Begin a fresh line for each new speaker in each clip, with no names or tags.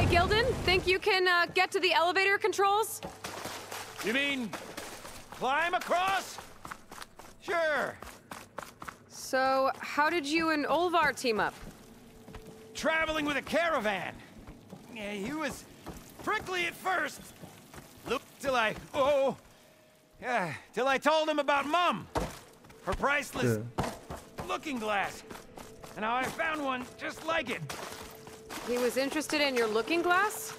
Hey, Gilden, think you can get to the elevator controls?
You mean climb across? Sure.
So, how did you and Olvar team up?
Traveling with a caravan. Yeah, he was prickly at first. Look till I till I told him about Mum, her priceless looking glass, and how I found one just like it.
He was interested in your looking glass?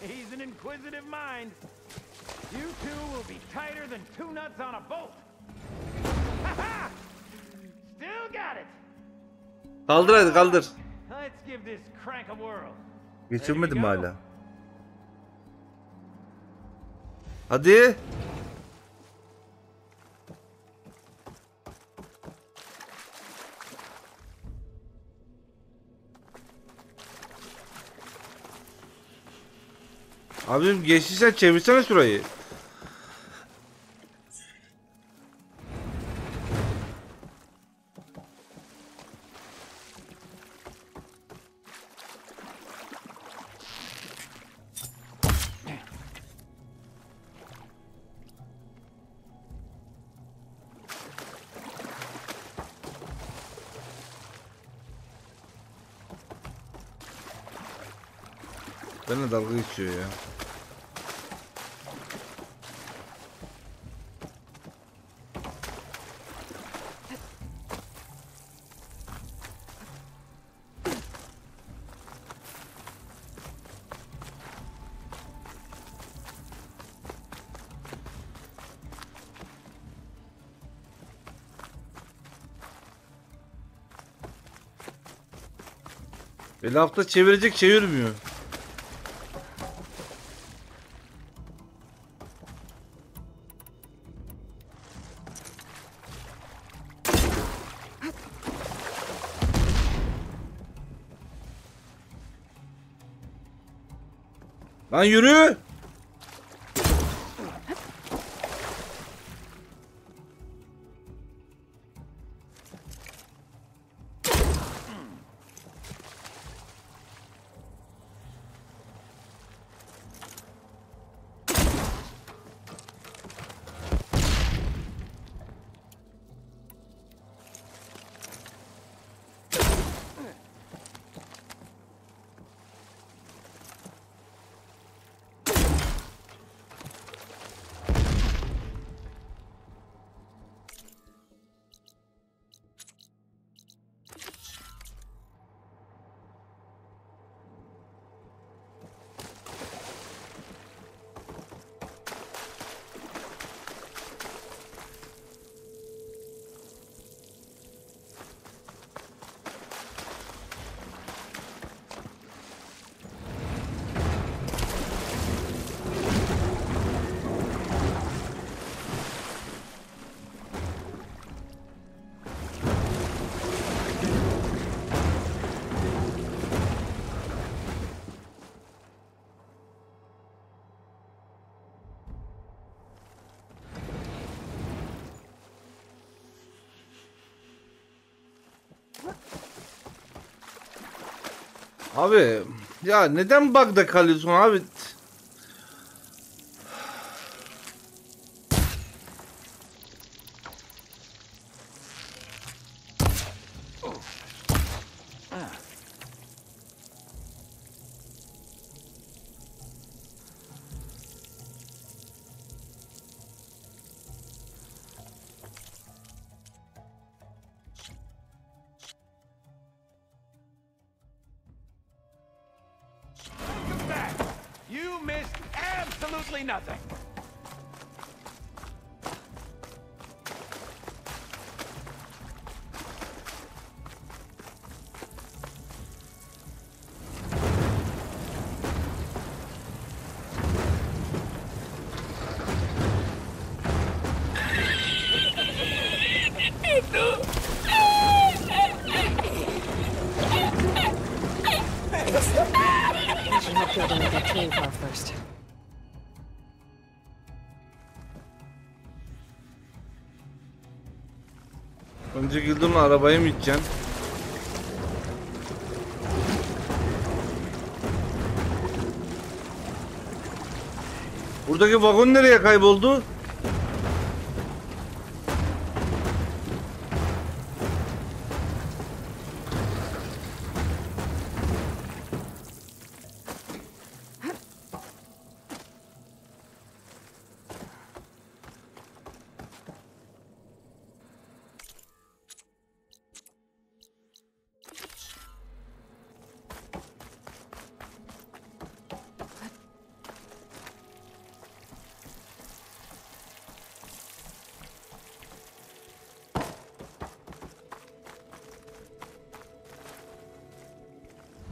He's an inquisitive mind. You two will be tighter than two nuts on a bolt. Ha! Still got it.
Kaldır hadi kaldır.
Let's give this crank a whirl.
Geçirmedim hala. Hadi. Abim geçtiysen çevirsene şurayı. Benimle dalga geçiyor ya. Bir lafta çevirecek çevirmiyor. Lan yürü. Abi ya neden bug'da kalıyorsun abi?
You missed absolutely nothing.
Önce Gilden'la arabaya mı gideceksin? Buradaki vagon nereye kayboldu?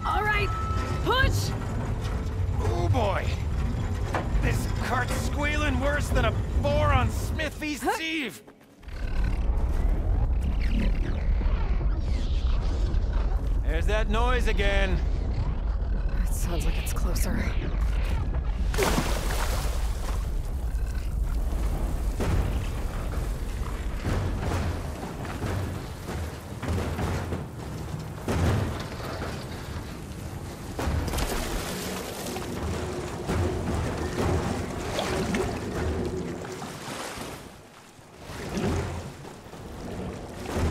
All right, push!
Oh boy! This cart's squealing worse than a boar on Smithy's Eve! There's that noise again.
It sounds like it's closer.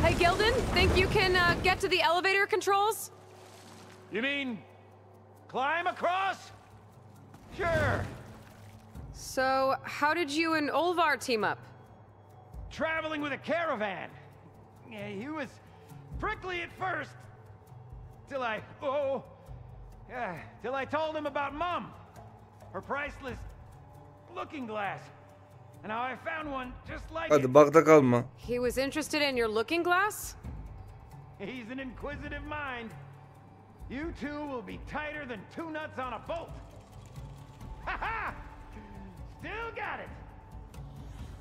Hey, Gilden, think you can get to the elevator controls?
You mean climb across? Sure.
So, how did you and Olvar team up?
Traveling with a caravan. Yeah, he was prickly at first. Till I told him about Mom. Her priceless looking glass. And how I found one just like
Hadi
it.
bakta kalma.
He was interested in your looking glass?
He's an inquisitive mind. You two will be tighter than two nuts on a bolt. Ha ha! Still got it.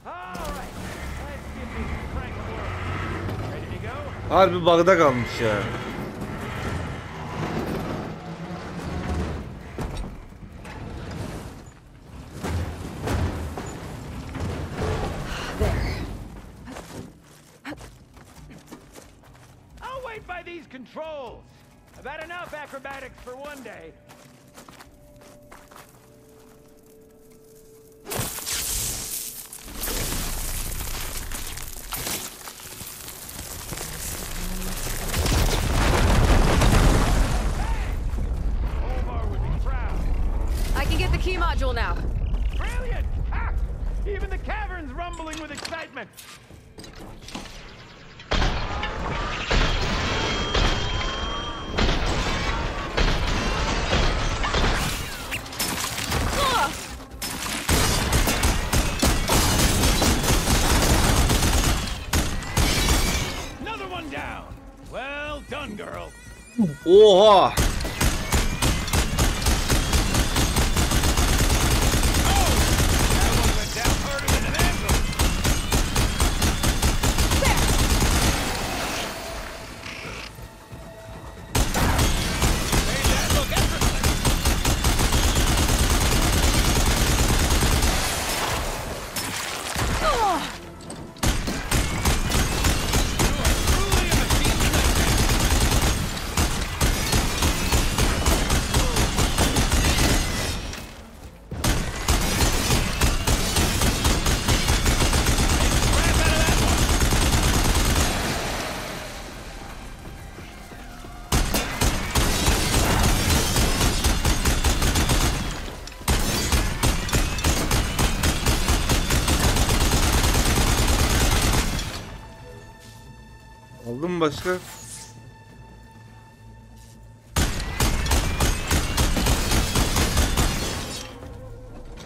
All right, let's get this crank working. Ready to go?
Harbi bakta kalmış ya.
I'll wait by these controls. I've had enough acrobatics for one day. Omar would be proud.
I can get the key module now.
Brilliant! Ha! Even the cavern's rumbling with excitement.
Ugh!
Another one down. Well done, girl.
Oha!
That one went down harder than an anvil. Made that look effortless.
Ugh!
You are truly a machine tonight. Crap out of that one.
Aldın mı başka?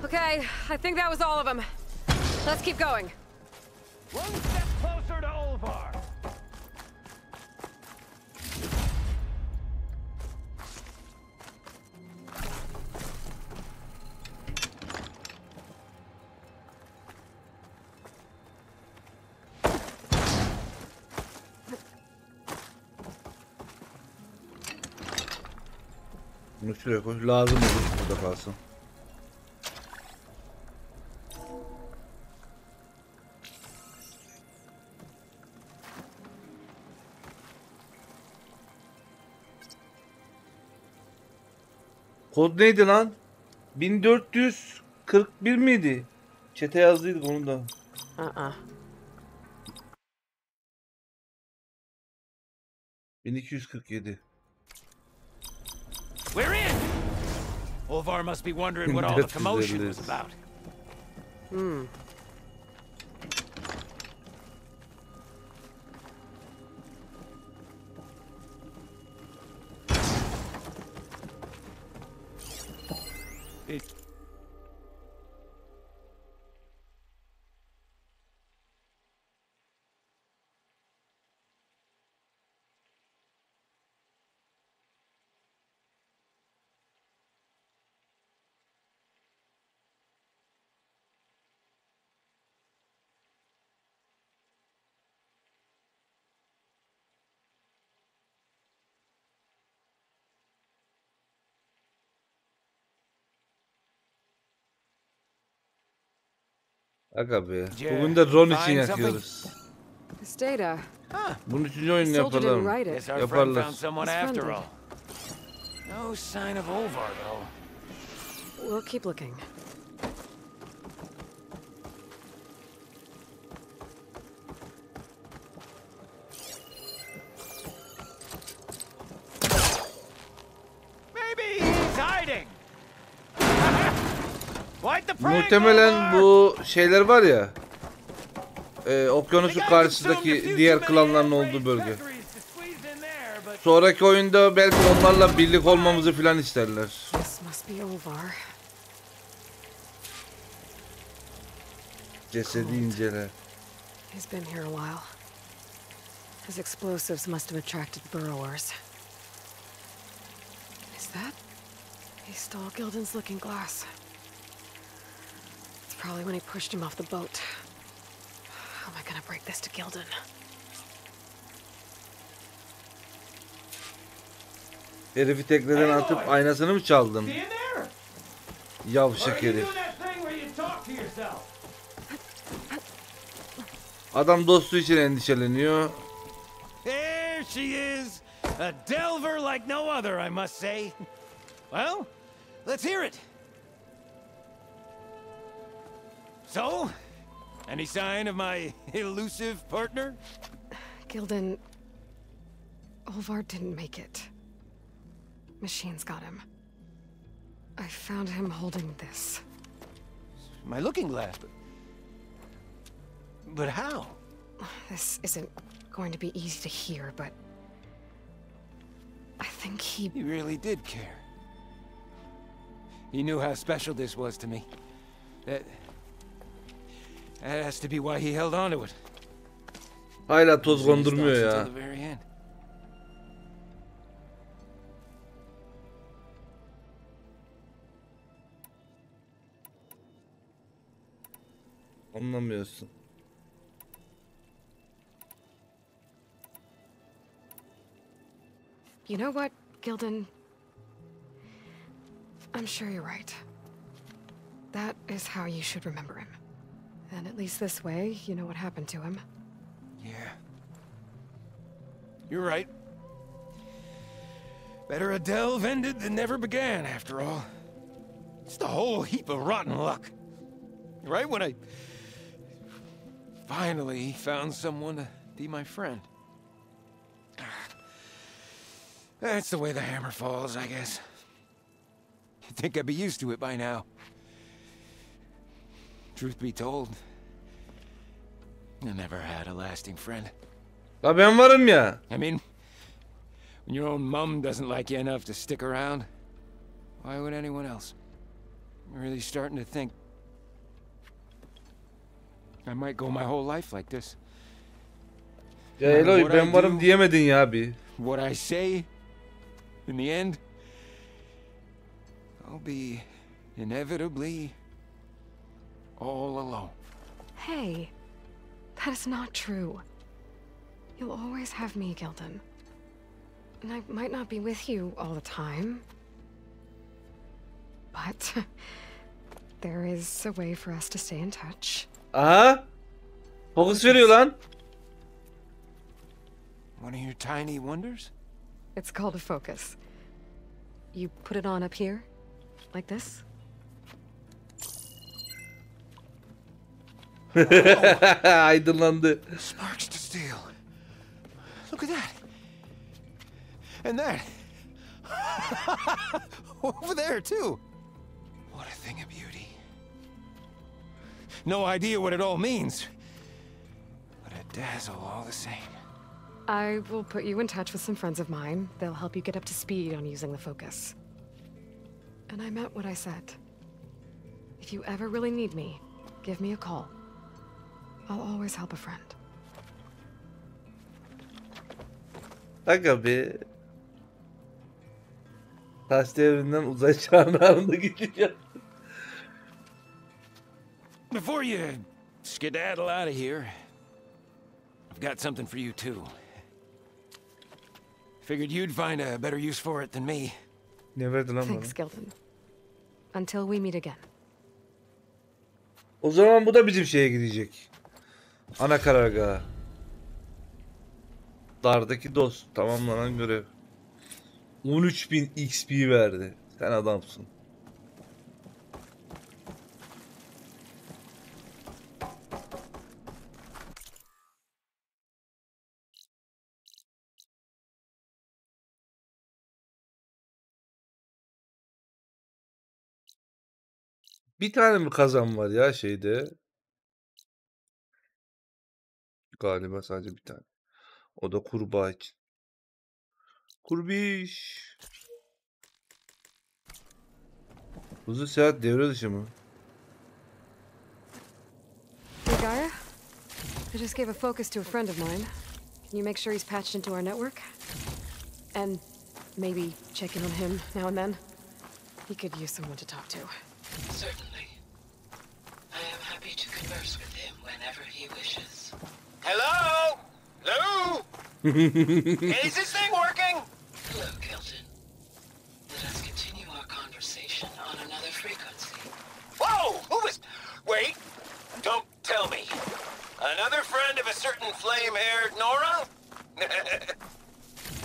Okay, I think that was all of them. Let's keep going.
One step closer to Olvar.
Bunu şuraya koy. Lazım olur burada kalsın. Kod neydi lan? 1400 51 miydi? Çete yazdıydık onu da.
Uh-uh.
1247.
We're in! Olvar must be wondering what all the commotion was about.
Aga be. Bugün de Ron için yakıyoruz.
This data.
Bunun üçüncü oyunu
Soldier didn't
yapalım.
write it.
Guess our friend
Yaparlar.
found someone
He's
after
friendly.
all. No sign of Olvar, though.
We'll keep looking.
Maybe he's hiding. Quite the prank,
Muhtemelen
Olvar!
bu şeyler var ya. Okyanusun karşısındaki diğer klanların olduğu bölge. Sonraki oyunda belki onlarla birlik olmamızı filan isterler.
This must be Olvar.
Cesedi incele.
He's been here a while. His explosives must have attracted burrowers. Is that? He stole Gildan's looking glass. It's probably when he pushed him off the boat. How am I gonna break this to Gildan?
Herifi tekneden atıp aynasını mı çaldın? Yavşak herif. Adam dostu için endişeleniyor.
There she is. A delver like no other, I must say. Well, let's hear it. So, any sign of my elusive partner?
Gildan... Olvar didn't make it. Machines got him. I found him holding this.
My looking glass, but how?
This isn't going to be easy to hear, but... I think he...
He really did care. He knew how special this was to me. That has to be why he held on to it.
Hala toz kondurmuyor ya.
Until the very end.
Anlamıyorsun.
You know what, Gildan? I'm sure you're right. That is how you should remember him. And at least this way, you know what happened to him.
Yeah. You're right. Better a delve ended than never began, after all. Just a whole heap of rotten luck. Right when I finally found someone to be my friend. That's the way the hammer falls, I guess. You'd think I'd be used to it by now. Truth be told, I never had a lasting friend.
La ben varım ya.
I mean, when your own mum doesn't like you enough to stick around, why would anyone else? I'm really starting to think I might go my whole life like this.
Ya Aloy ben varım diyemedin ya abi.
What I say, in the end, I'll be inevitably all alone.
Hey, that is not true. You'll always have me, Gildan. And I might not be with you all the time. But there is a way for us to stay in touch.
Aha. Fokus veriyor lan.
One of your tiny wonders?
It's called a focus. You put it on up here, like this.
Aydınlandı.
Sparks to steel. Look at that. And that. Over there, too. What a thing of beauty. No idea what it all means. But a dazzle all the same.
I will put you in touch with some friends of mine. They'll help you get up to speed on using the focus. And I meant what I said. If you ever really need me, give me a call. I'll always help a friend.
Aga be. Taş devrinden uzay çağına gidiyor.
Before you skedaddle out of here, I've got something for you too. Figured you'd find a better use for it than me.
Ne verdin lan bana?
Thanks, Gilden. Until we meet again.
O zaman bu da bizim şeye gidecek. Ana karargaha. Dardaki dost tamamlanan görev. 13.000 XP verdi. Sen adamsın. Bir tane mi kazan var ya şeyde? Galiba sadece bir tane. O da kurbağa için. Kurbiş. Hızlı seyahat devre dışı mı?
Hey, Gaia? I just gave a focus to a friend of mine. Can you make sure he's patched into our network? And maybe check in on him now and then? He could use someone to talk to.
Certainly. I am happy to converse with him whenever he wishes.
Hello? Lou? Is this thing working?
Hello, Kelton. Let us continue our conversation on another frequency.
Whoa! Who was... Wait. Don't tell me. Another friend of a certain flame-haired Nora?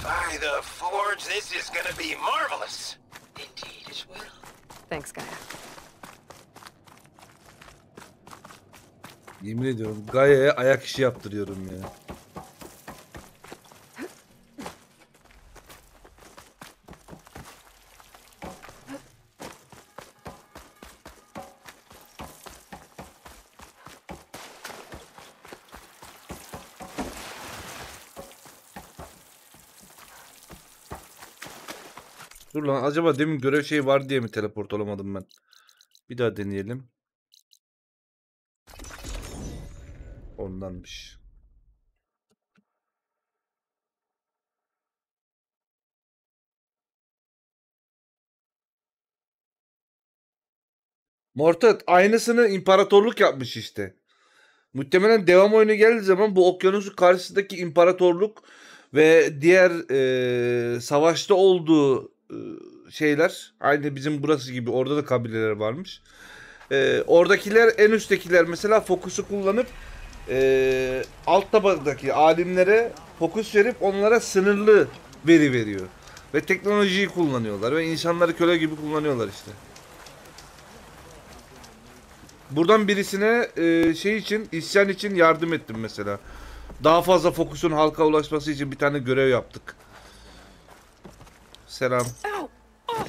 By the forge, this is gonna be marvelous.
Indeed it will.
Thanks, Gaia.
Yemin ediyorum Gaia'ya ayak işi yaptırıyorum ya. Dur lan acaba demin görev şey var diye mi teleport olamadım ben? Bir daha deneyelim. Ondanmış. Mortat aynısını imparatorluk yapmış işte. Muhtemelen devam oyunu geldiği zaman bu okyanusun karşısındaki imparatorluk ve diğer savaşta olduğu şeyler aynı bizim burası gibi orada da kabileler varmış. Oradakiler en üsttekiler mesela fokusu kullanıp alt tabakadaki alimlere fokus verip onlara sınırlı veri veriyor. Ve teknolojiyi kullanıyorlar ve insanları köle gibi kullanıyorlar işte. Buradan birisine şey için isyan için yardım ettim mesela. Daha fazla fokusun halka ulaşması için bir tane görev yaptık. Selam.
Ow! Oh!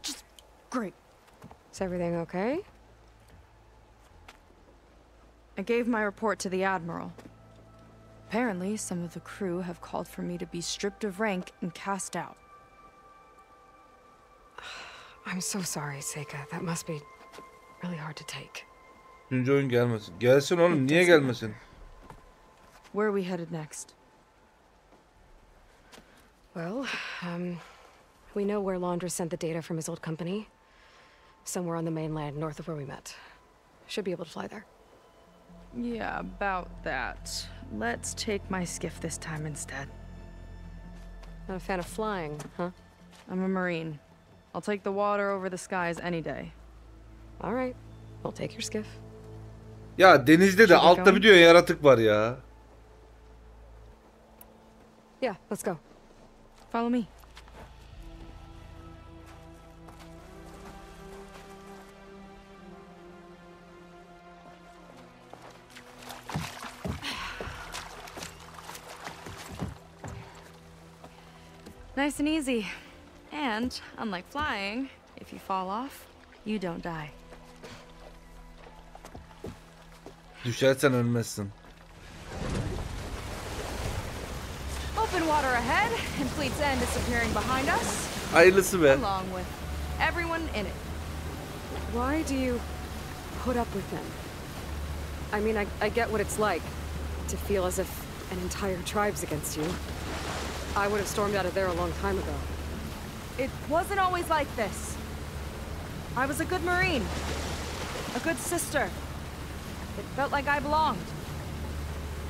Just great. Is everything okay?
I gave my report to the Admiral. Apparently, some of the crew have called for me to be stripped of rank and cast out.
I'm so sorry, Seika. That must be really hard to take.
Üçüncü oyun gelmesin. Gelsin oğlum niye gelmesin?
Where are we headed next?
Well, we know where Laundra sent the data from his old company. Somewhere on the mainland north of where we met. Should be able to fly there.
Yeah, about that. Let's take my skiff this time instead.
Not a fan of flying, huh?
I'm a Marine. I'll take the water over the skies any day.
All right. We'll take your skiff.
Ya denizde de
Should we
altta
go?
bir diyor yaratık var ya.
Yeah, let's go.
Follow me. Nice and easy. And, unlike flying, if you fall off, you don't die.
Düşersen ölmezsin.
Open water ahead, and Fleet's End disappearing behind us,
Hayırlısı be.
along with everyone in it.
Why do you put up with them? I mean, I get what it's like to feel as if an entire tribe's against you. I would have stormed out of there a long time ago.
It wasn't always like this. I was a good Marine. A good sister. It felt like I belonged.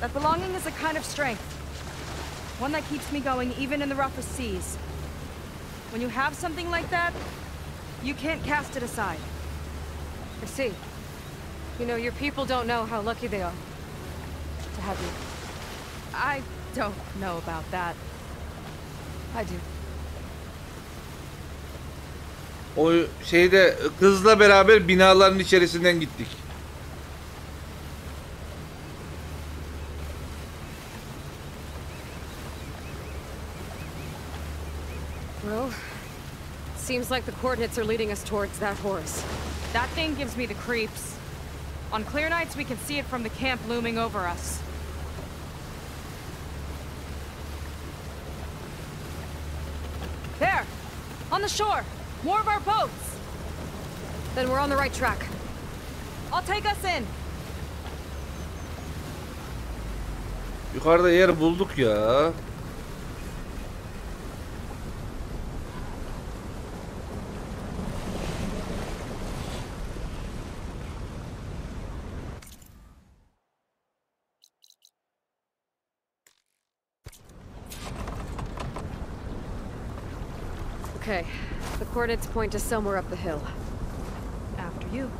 That belonging is a kind of strength. One that keeps me going even in the roughest seas. When you have something like that, you can't cast it aside.
I see. You know, your people don't know how lucky they are to have you.
I don't know about that.
I do.
O şeyde kızla beraber binaların içerisinden gittik.
Well, seems like the coordinates are leading us towards that horse.
That thing gives me the creeps. On clear nights, we can see it from the camp looming over us. There! On the shore! More of our boats!
Then we're on the right track.
I'll take us in!
Yukarıda yer bulduk ya.
Okay, the coordinates point to somewhere up the hill.
After you.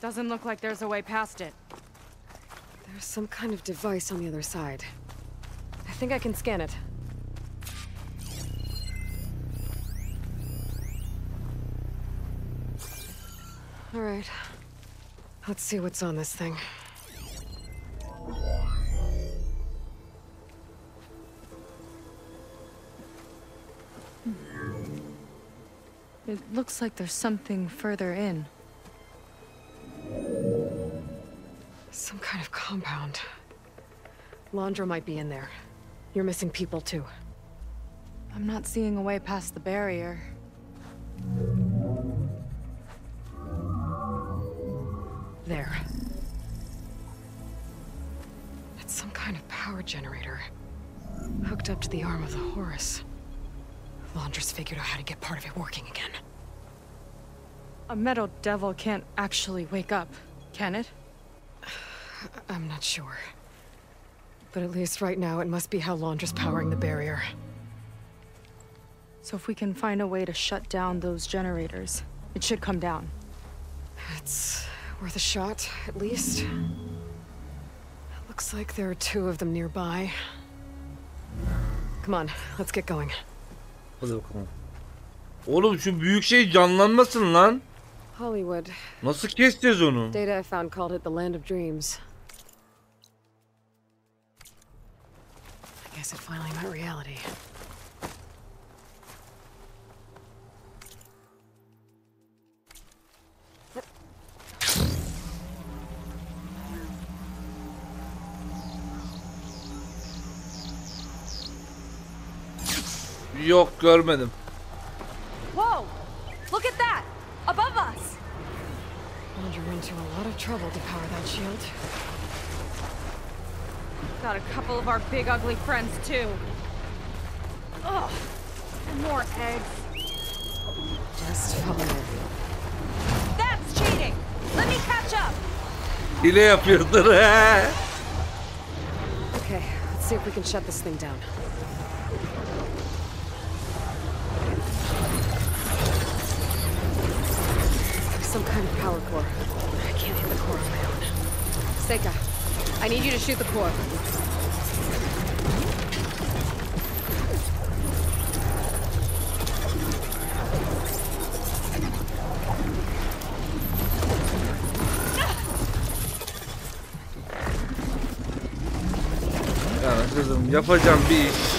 Doesn't look like there's a way past it.
There's some kind of device on the other side. I think I can scan it. All right. Let's see what's on this thing.
It looks like there's something further in.
Some kind of compound. Laundra might be in there. You're missing people too.
I'm not seeing a way past the barrier.
There. It's some kind of power generator. Hooked up to the arm of the Horus. Laundra's figured out how to get part of it working again.
A metal devil can't actually wake up, can it?
I'm not sure. But at least right now, it must be how Laundra's powering the barrier.
So if we can find a way to shut down those generators, it should come down.
It's worth a shot, at least. It looks like there are two of them nearby. Come on, let's get going.
Hadi bakalım. Oğlum şu büyük şey canlanmasın lan.
Hollywood.
Nasıl keseceğiz onu?
Data I found called it the Land of Dreams. I guess it finally met reality.
Yok görmedim.
Whoa! Look at that! Above us!
Laundra went to a lot of trouble to power that shield.
Got a couple of our big ugly friends too. Ugh! And more eggs.
Just follow.
That's cheating! Let me catch up!
Hile yapıyordur.
Okay, let's see if we can shut this thing down. Some kind of power core. I can't hit the core on my own. Seika, I need you to shoot the core.
lazım. Yapacağım bir iş.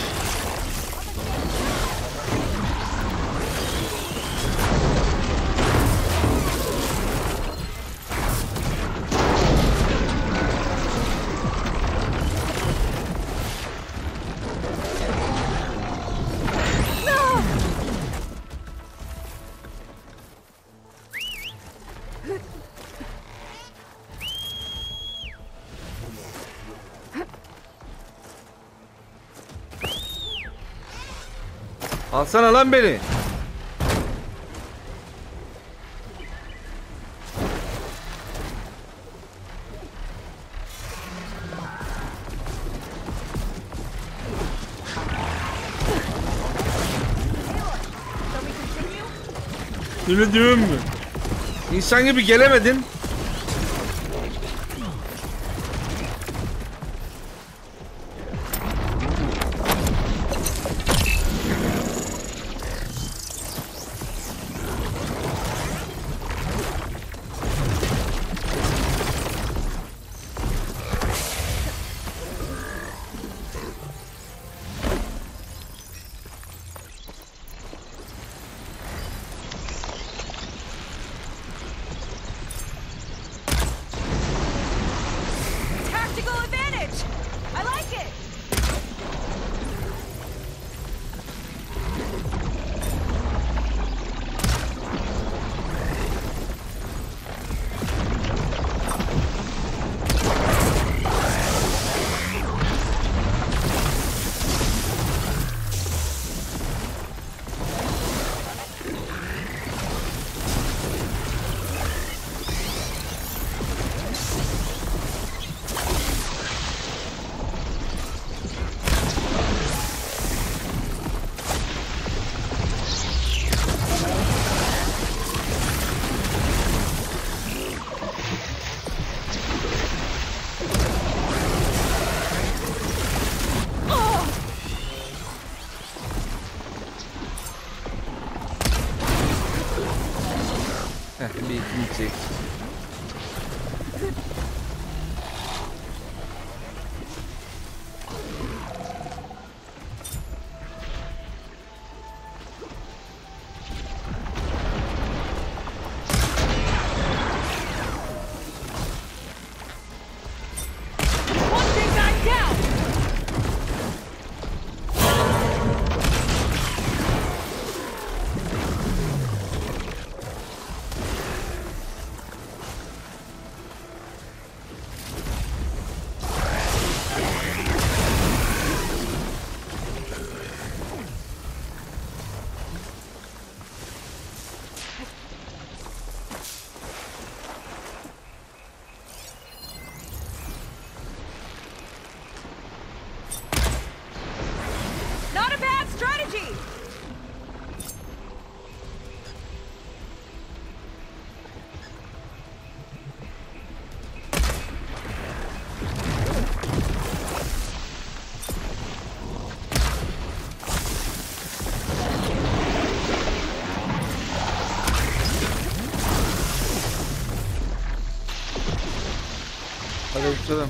Alsana lan beni. Öyle diyorum mu? İnsan gibi gelemedin. Bir çek. Hadi uçalım.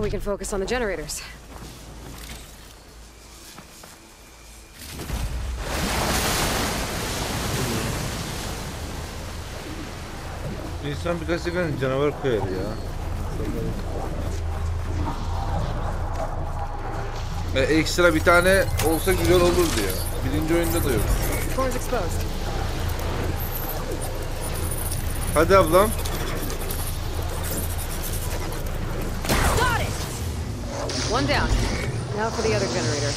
We can focus on the generators.
İnsan birkaç sefer canavar koyar ya. Ekstra bir tane olsa güzel olurdu ya. Birinci oyunda da yok.
Door's exposed.
Hadi ablam.
Got it!
One down. Now for the other generator.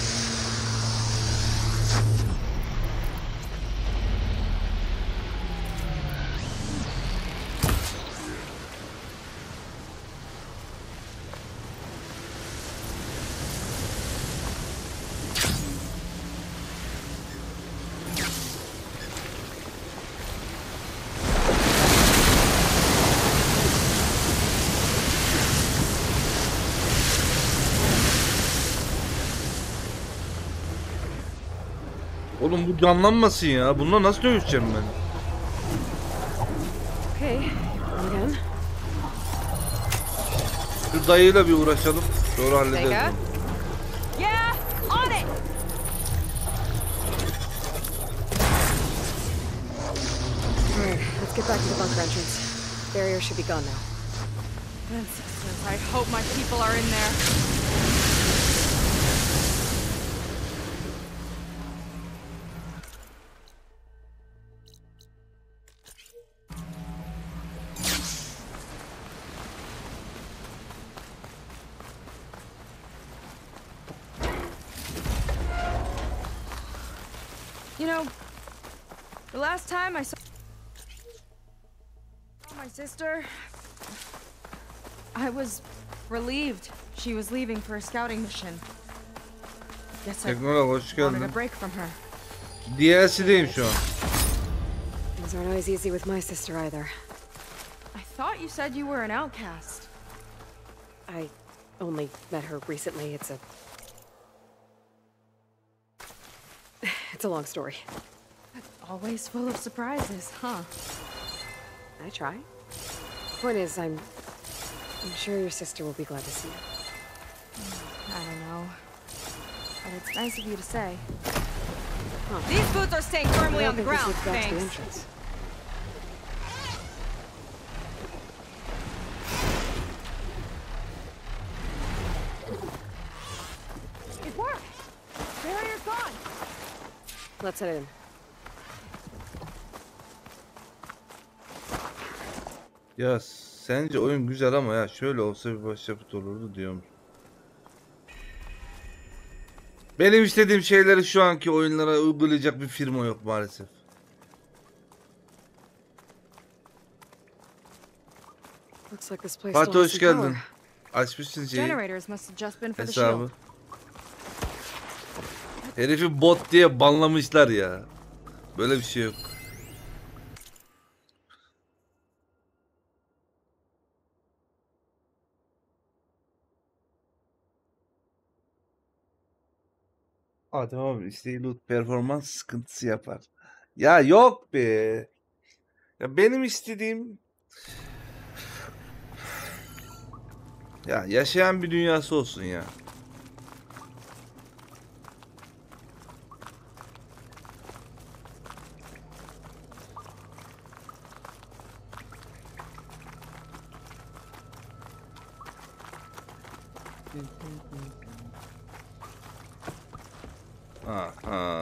Oğlum bu canlanmasın ya. Bununla nasıl dövüşeceğim ben?
Okay, again.
Şu dayıyla bir uğraşalım. Sonra hallederiz.
Sega?
onu.
Yeah, on it!
Alright, let's get back to the bunker entrance. Barrier should be gone now.
Ancestors, I hope my people are in there. You know, the last time I saw my sister, I was relieved she was leaving for a scouting mission. Guess I
Teknola hoş
wanted a
geldin.
break from her.
DLC'deyim şu an.
Things aren't always easy with my sister either.
I thought you said you were an outcast.
I only met her recently. It's a long story.
Always full of surprises, huh?
I try. Point is, I'm sure your sister will be glad to see you.
I don't know. But it's nice of you to say.
Huh.
These boots are staying firmly
I
on the
think this
ground,
leads back to the
thanks.
entrance.
It worked! Barrier's gone!
Let's head in.
Ya sence oyun güzel ama ya şöyle olsa bir başyapıt olurdu diyorum. Benim istediğim şeyleri şu anki oyunlara uygulayacak bir firma yok maalesef.
Looks like this place
Fatih
still has
hoş
some
geldin.
power.
Açmışsın şeyi.
Generators must have just been for the
Hesabı.
shield.
Herifi bot diye banlamışlar ya. Böyle bir şey yok. Adam abi isteği loot performans sıkıntısı yapar. Ya yok be. Ya benim istediğim ya yaşayan bir dünyası olsun ya.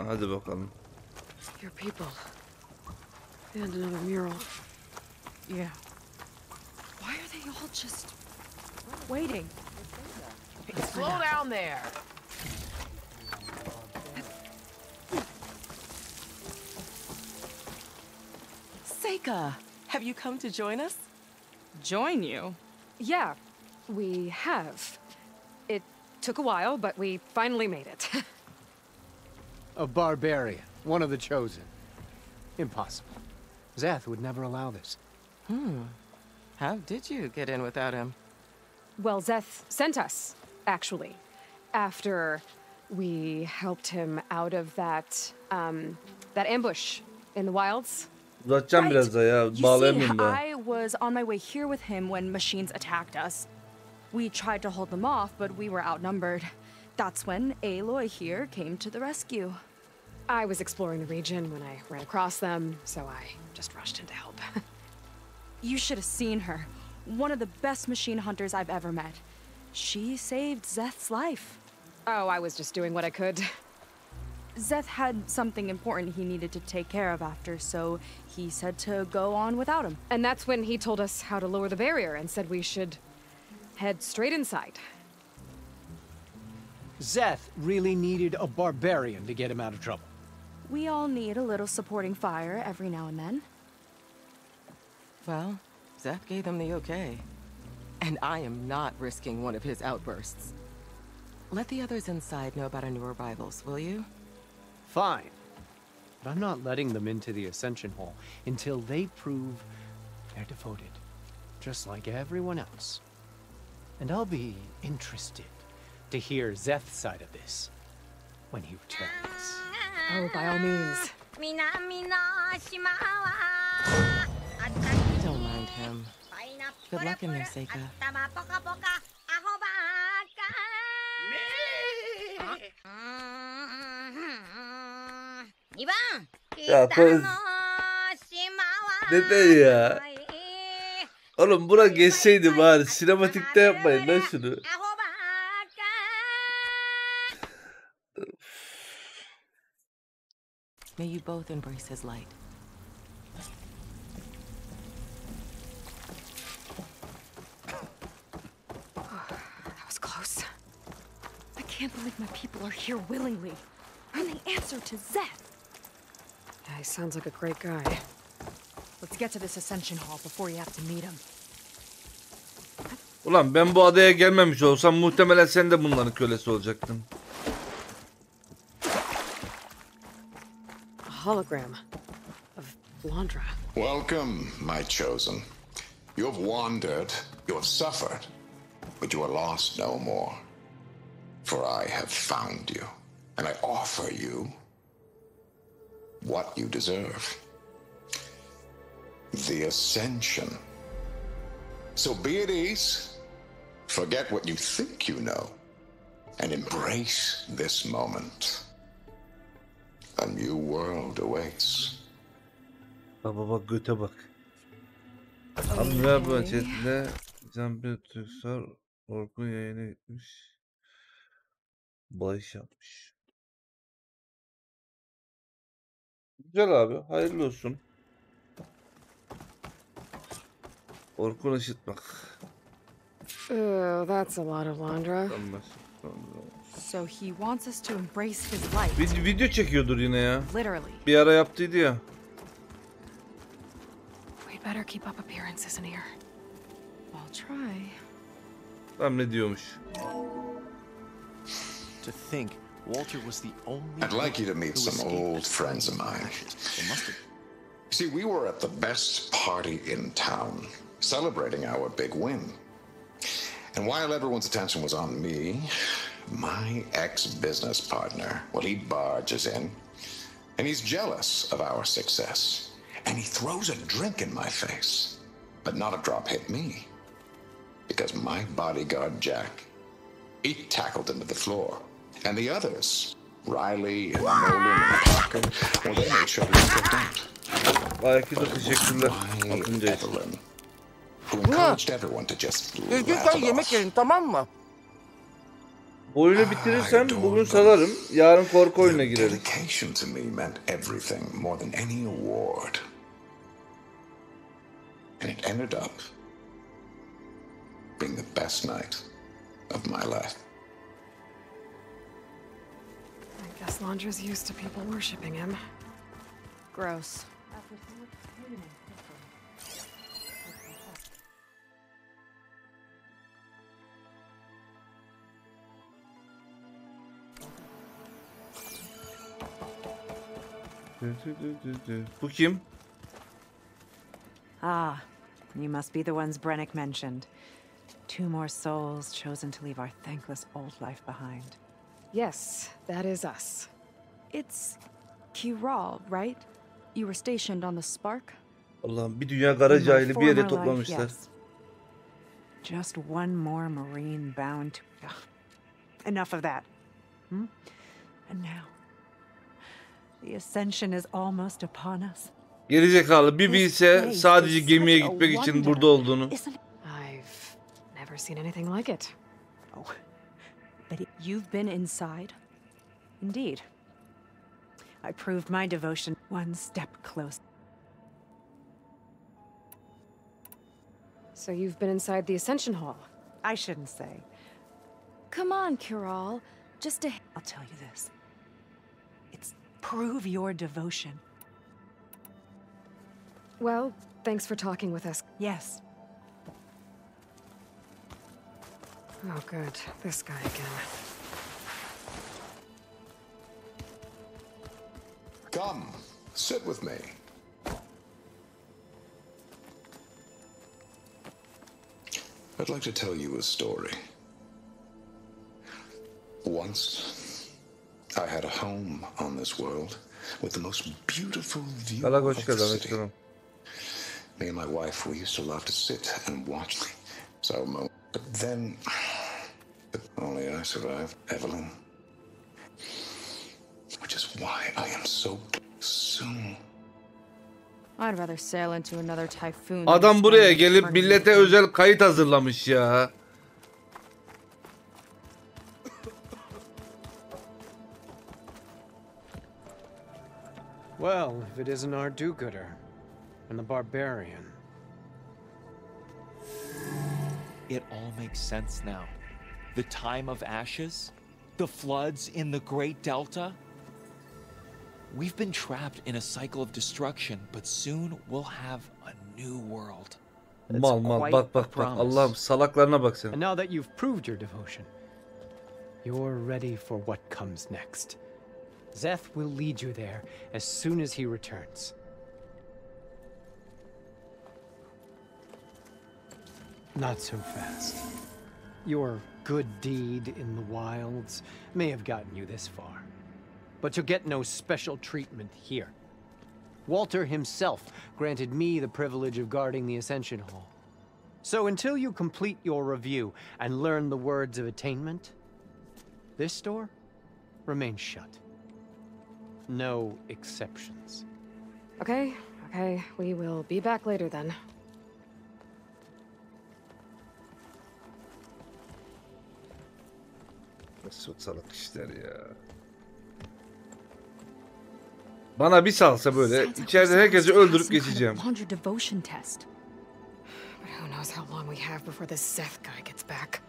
Hadi bakalım.
Your people. And another mural.
Yeah. Why are they all just waiting?
Slow down there.
Seika, have you come to join us?
Join you?
Yeah, we have. It took a while, but we finally made it.
A barbarian, one of the chosen. Impossible. Zeth would never allow this.
How did you get in without him?
Well, Zeth sent us, actually, after we helped him out of that ambush in the wilds.
Uzatacağım biraz da ya.
You see,
Bağlayamıyorum da.
I was on my way here with him when machines attacked us. We tried to hold them off, but we were outnumbered. That's when Aloy here came to the rescue.
I was exploring the region when I ran across them, so I just rushed in to help.
You should have seen her. One of the best machine hunters I've ever met. She saved Zeth's life.
Oh, I was just doing what I could.
Zeth had something important he needed to take care of after, so he said to go on without him.
And that's when he told us how to lower the barrier and said we should head straight inside.
Zeth really needed a barbarian to get him out of trouble.
We all need a little supporting fire every now and then.
Well, Zeth gave them the okay. And I am not risking one of his outbursts. Let the others inside know about our new arrivals, will you?
Fine. But I'm not letting them into the Ascension Hall until they prove they're devoted. Just like everyone else. And I'll be interested to hear Zeth's side of this when he returns.
Oh, by all means.
Don't mind him. Good luck in there, Seika.
Ya neden ya? Oğlum buna geçseydi bari. Sinematikte yapmayın lan şunu.
May you both embrace his light.
That was close. I can't believe my people are here willingly.
And they answer to Zeth.
Yeah, he sounds like a great guy.
Let's get to this Ascension Hall before you have to meet him.
Ulan ben bu adaya gelmemiş olsam muhtemelen sen de bunların kölesi olacaktın.
A hologram of Londra.
Welcome, my chosen. You have wandered, you have suffered, but you are lost no more. For I have found you, and I offer you what you deserve. The Ascension. So be at ease, forget what you think you know, and embrace this moment. A new world awaits.
Bak göte bak. Abi merhaba chatinde Can bir Türksel Orkun yayına gitmiş. Bağış yapmış. Güzel abi, hayırlı olsun. Orkun ışıtmak.
Oh, that's a lot of Londra.
So he wants us to embrace his light.
Video çekiyordur yine ya.
Literally.
Bir ara yaptıydı ya.
We'd better keep up appearances in here.
I'll try.
Tam ne diyormuş.
To think Walter was the only
I'd like you to meet some old friends of mine. See, we were at the best party in town, celebrating our big win. And while everyone's attention was on me, my ex-business partner, well, he barges in, and he's jealous of our success. And he throws a drink in my face, but not a drop hit me. Because my bodyguard, Jack, he tackled him to the floor. And the others, Riley and Nolan and Parker, well, they made sure we were kicked out.
Herkese teşekkürler.
Why Evelyn, who encouraged everyone to just laugh it off.
Yiyin, tamam mı?
Oyunu bitirirsem bugün salarım. Yarın korku oyununa gireriz.
Dedication to me meant everything more than any award. And it ended up being the best night of my life.
I guess Londra's used to people worshipping him.
Gross.
Bu kim?
Ah, you must be the ones Brennick mentioned. 2 more souls chosen to leave our thankless old life behind.
Yes, that is us.
It's Kiral, right? You were stationed on the Spark?
Allah'ım bir dünya kara cahili bir yere toplamışlar.
Yes. Just one more marine bound to... Enough of that. Hmm? And now, the ascension is almost upon us.
Gerizekalı bir bilse sadece gemiye gitmek için burada olduğunu.
I've never seen anything like it.
Oh, But you've been inside? Indeed. I proved my devotion one step closer.
So you've been inside the Ascension Hall?
I shouldn't say.
Come on, Kiral. Just a...
I'll tell you this. It's prove your devotion.
Well, thanks for talking with us.
Yes.
Oh, good. This guy again.
Come, sit with me. I'd like to tell you a story. Once, I had a home on this world with the most beautiful view of the city. Me and my wife, we used to love to sit and watch so much. But then, only I survived, Evelyn. Which is why I am so soon.
I'd rather sail into another typhoon.
Adam buraya gelip millete özel kayıt hazırlamış ya.
Well, if it isn't our do-gooder and the barbarian.
It all makes sense now. The time of ashes, the floods in the Great Delta. We've been trapped in a cycle of destruction, but soon we'll have a new world.
Mal bak Allah'ım salaklarına bak sen.
And now that you've proved your devotion, you're ready for what comes next. Szeth will lead you there as soon as he returns. Not so fast. Your good deed in the wilds may have gotten you this far, but you'll get no special treatment here. Walter himself granted me the privilege of guarding the Ascension Hall. So until you complete your review and learn the words of attainment, this door remains shut. No exceptions.
Okay, we will be back later then.
Nasıl salak işler ya. Bana bir salsa böyle içeride herkesi öldürüp geçeceğim.
Devotion test.
But who knows how long we have before this Szeth guy gets back.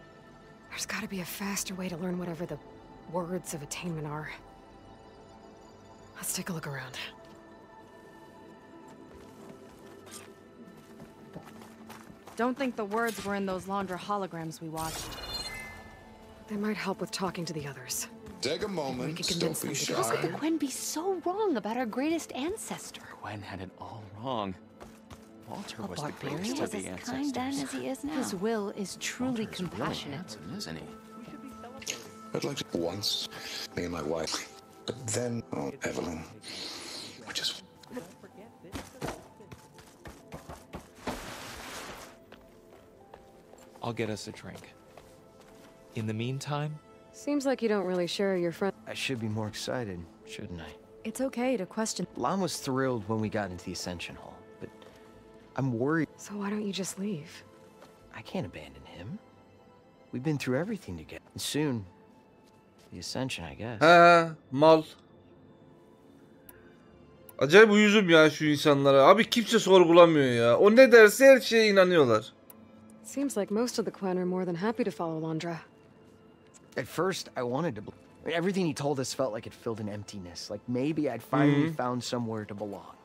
There's gotta be a faster way to learn whatever the words of attainment are. Let's take a look around.
Don't think the words were in those Laundra holograms we watched.
They might help with talking to the others.
Take a moment, don't be shy.
How could Gwen be so wrong about our greatest ancestor?
Gwen had it all wrong. Walter was the
barbarian
greatest of
was
the
as kind then
ancestors.
as he is now. His will is truly compassionate.
Handsome, isn't he?
I'd like to once, me and my wife, but then, oh, Evelyn, which is...
I'll get us a drink. In the meantime...
Seems like you don't really share your friend.
I should be more excited, shouldn't I?
It's okay to question.
Lon was thrilled when we got into the Ascension Hall, but I'm worried.
So why don't you just leave?
I can't abandon him. We've been through everything together. And soon, the Ascension, I guess.
Mal. Acayip uyuzum ya şu insanlara. Abi kimse sorgulamıyor ya. O ne derse her şeye inanıyorlar.
Seems like most of the Quen are more than happy to follow Laundra.
At first, I wanted to. I mean, everything he told us felt like it filled an emptiness. Like maybe I'd finally found somewhere to belong.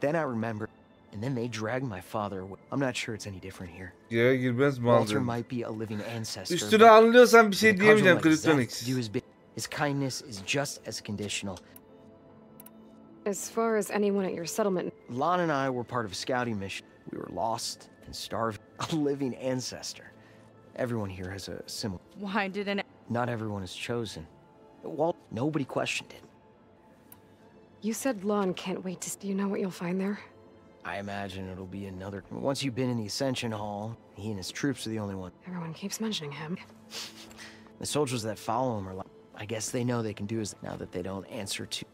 Then I remembered, and then they dragged my father away. I'm not sure it's any different here.
Ya girmez mi
Walter might be a living ancestor.
Üstüne anlıyorsan bir şey diyemeyeceğim Kryptonix.
His kindness is just as conditional.
As far as anyone at your settlement...
Lon and I were part of a scouting mission. We were lost and starving. A living ancestor. Everyone here has a similar...
Why didn't...
Not everyone is chosen. Walt, nobody questioned it.
You said Lon can't wait to... Do you know what you'll find there?
I imagine it'll be another... Once you've been in the Ascension Hall, he and his troops are the only one.
Everyone keeps mentioning him.
The soldiers that follow him are like... I guess they know they can do as... Now that they don't answer to...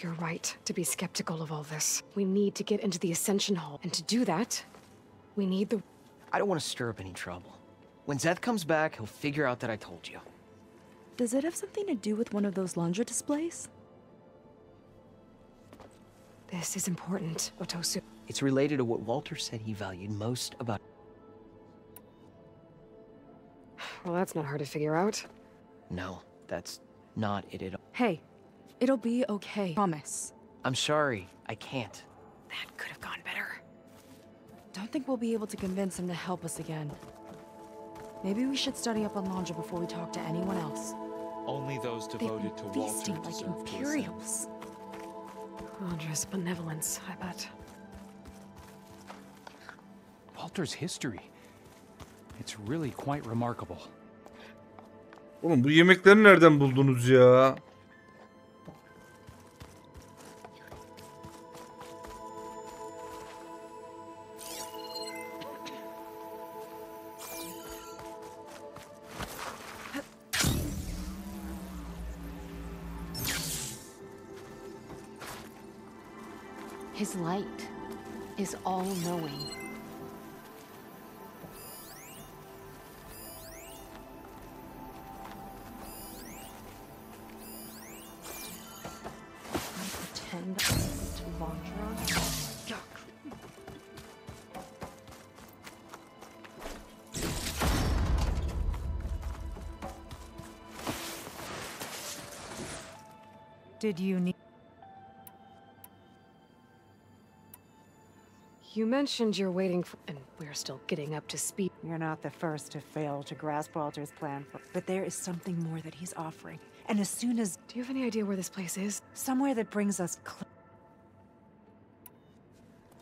You're right to be skeptical of all this. We need to get into the Ascension Hall. And to do that, we need the...
I don't want to stir up any trouble. When Zeth comes back, he'll figure out that I told you.
Does it have something to do with one of those laundry displays?
This is important, Otosu.
It's related to what Walter said he valued most about...
Well, that's not hard to figure out.
No, that's not it at all.
Hey, it'll be okay. Promise.
I'm sorry, I can't.
That could have gone better.
Don't think we'll be able to convince him to help us again. Maybe we should study up on laundry before we talk to anyone else.
Only those devoted to Walter
Feasting like
deserve to
Imperials.
Laundra's benevolence, I bet.
Walter's history. It's really quite remarkable.
Oğlum bu yemekleri nereden buldunuz ya?
His light is all-knowing.
Pretend to Laundra.
Did you need...
You mentioned you're waiting for... and we're still getting up to speed.
You're not the first to fail to grasp Walter's plan, but there is something more that he's offering. And as soon as...
Do you have any idea where this place is?
Somewhere that brings us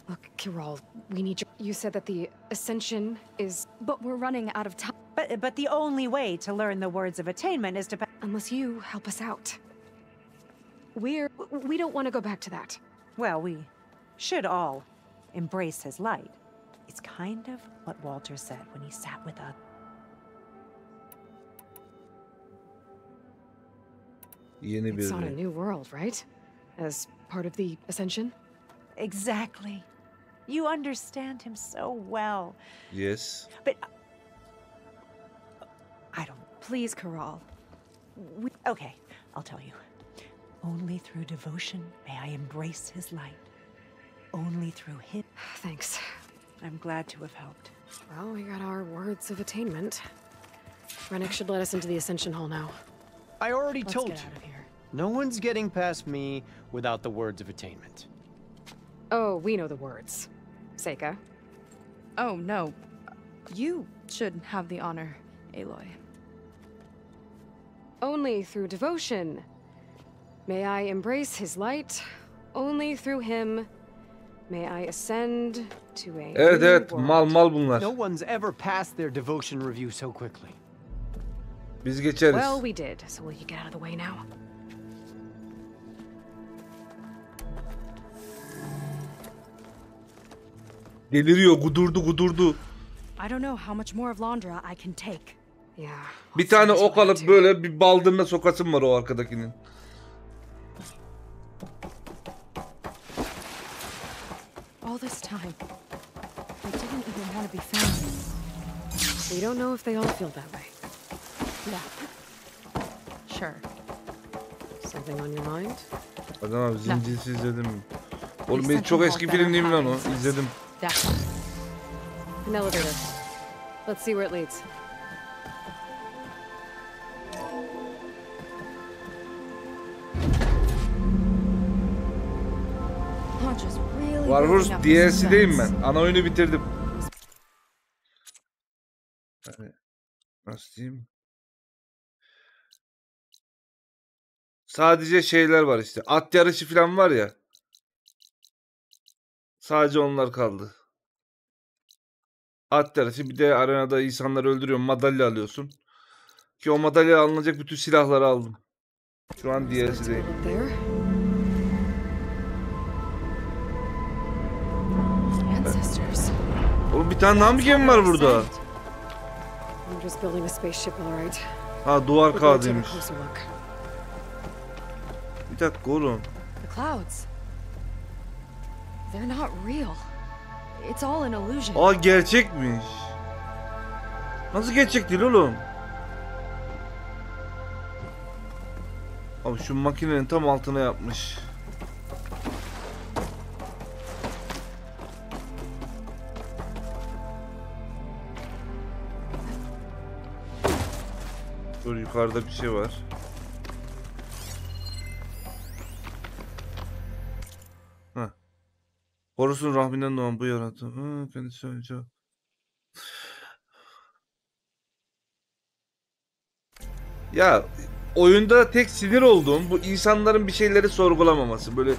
Look, Kirol, we need your... You said that the Ascension is...
But we're running out of time.
But the only way to learn the words of attainment is to...
Unless you help us out. We don't want to go back to that.
Well, we should all embrace his light. It's kind of what Walter said when he sat with us.
It's on a new world, right? As part of the Ascension?
Exactly. You understand him so well.
Yes.
But... I don't...
Please, Kirol.
Okay, I'll tell you. Only through devotion may I embrace his light. Only through him.
Thanks.
I'm glad to have helped.
Well, we got our words of attainment. Rennick should let us into the Ascension Hall now.
I already
Let's
told
get
you.
out of here.
No one's getting past me without the words of attainment.
Oh, we know the words. Seika.
Oh, no. You should have the honor, Aloy.
Only through devotion may I embrace his light. Only through him may I ascend to a
Evet
new
evet
world.
mal bunlar.
No one's ever passed their devotion review so quickly.
Biz geçeriz.
Well, we did. So will you get out of the way now?
Deliriyor, gudurdu.
I don't know how much more of Laundra I can take.
Yeah.
Bir tane ok alıp böyle bir baldırına sokasım var o arkadakinin.
All this time, they didn't even want to be family.
We don't know if they all feel that way.
Yeah. Sure.
Something on your mind?
Adam abi zincirsiz izledim mi? Oğlum ben çok eski film değil mi lan o? İzledim.
An elevator. Let's see where it leads.
Warhorse DLC'deyim ben. Ana oyunu bitirdim. Nasıl diyeyim? Sadece şeyler var işte. At yarışı falan var ya. Sadece onlar kaldı. At yarışı, bir de arenada insanları öldürüyorsun, madalya alıyorsun. Ki o madalya alınacak bütün silahları aldım. Şu an DLC'deyim. Oğlum bir tane daha mı gemi var burada? Ha, duvar kağıdıymış. Bir dakika oğlum.
The clouds. They're not real. It's all an illusion.
Aa, gerçekmiş. Nasıl gerçek değil oğlum? Abi şu makinenin tam altına yapmış. Dur, yukarıda bir şey var. Heh. Horus'un rahminden doğan bu yaratım. Kendisi söyleyeceğim. Ya oyunda tek sinir olduğum bu insanların bir şeyleri sorgulamaması. Böyle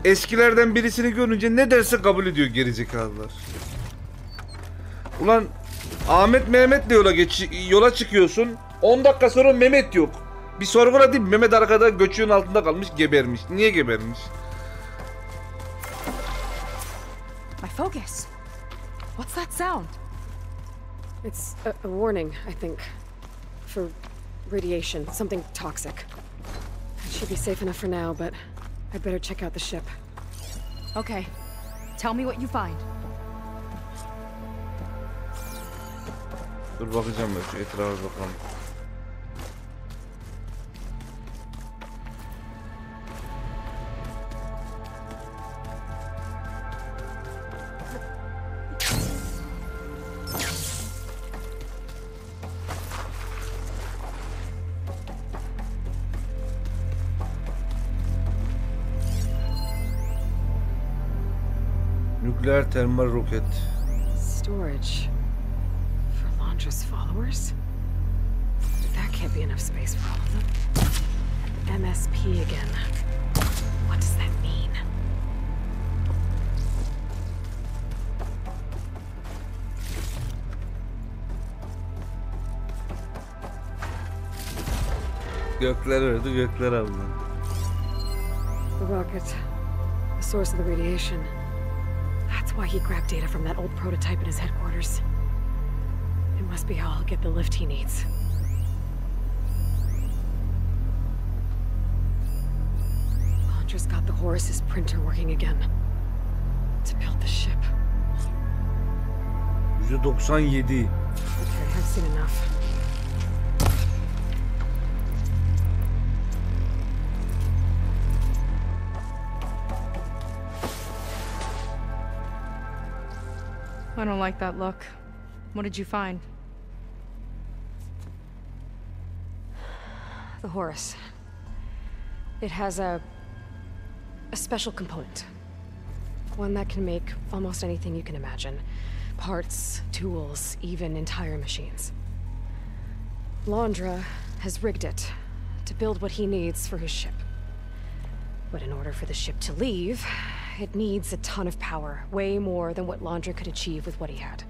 eskilerden birisini görünce ne derse kabul ediyor gerizekalılar. Ulan Ahmet Mehmet'le yola çıkıyorsun. 10 dakika sonra Mehmet yok. Bir sorgula değil mi? Mehmet arkada göçüğün altında kalmış, gebermiş. Niye gebermiş?
My focus. What's that sound?
It's a warning, I think. For radiation, something toxic. I should be safe enough for now, but I'd better check out the ship.
Okay. Tell me what you find.
Dur bakacağım ben, şu etrafa bakalım. Nükleer termal roket.
Storage for Londra's followers? That can't be enough space for all of them. MSP again. What does that mean?
Gökler ördü, gökler aldı.
The rocket. The source of the radiation. That's why he grabbed data from that old prototype in his headquarters. It must be how I'll get the lift he needs. Londra's got the Horus's printer working again. To build the ship.
%97.
Okay, I've seen enough.
I don't like that look. What did you find?
The Horus. It has a special component. One that can make almost anything you can imagine. Parts, tools, even entire machines. Londra has rigged it to build what he needs for his ship. But in order for the ship to leave, it needs a ton of power, way more than what Londra could achieve with what he had.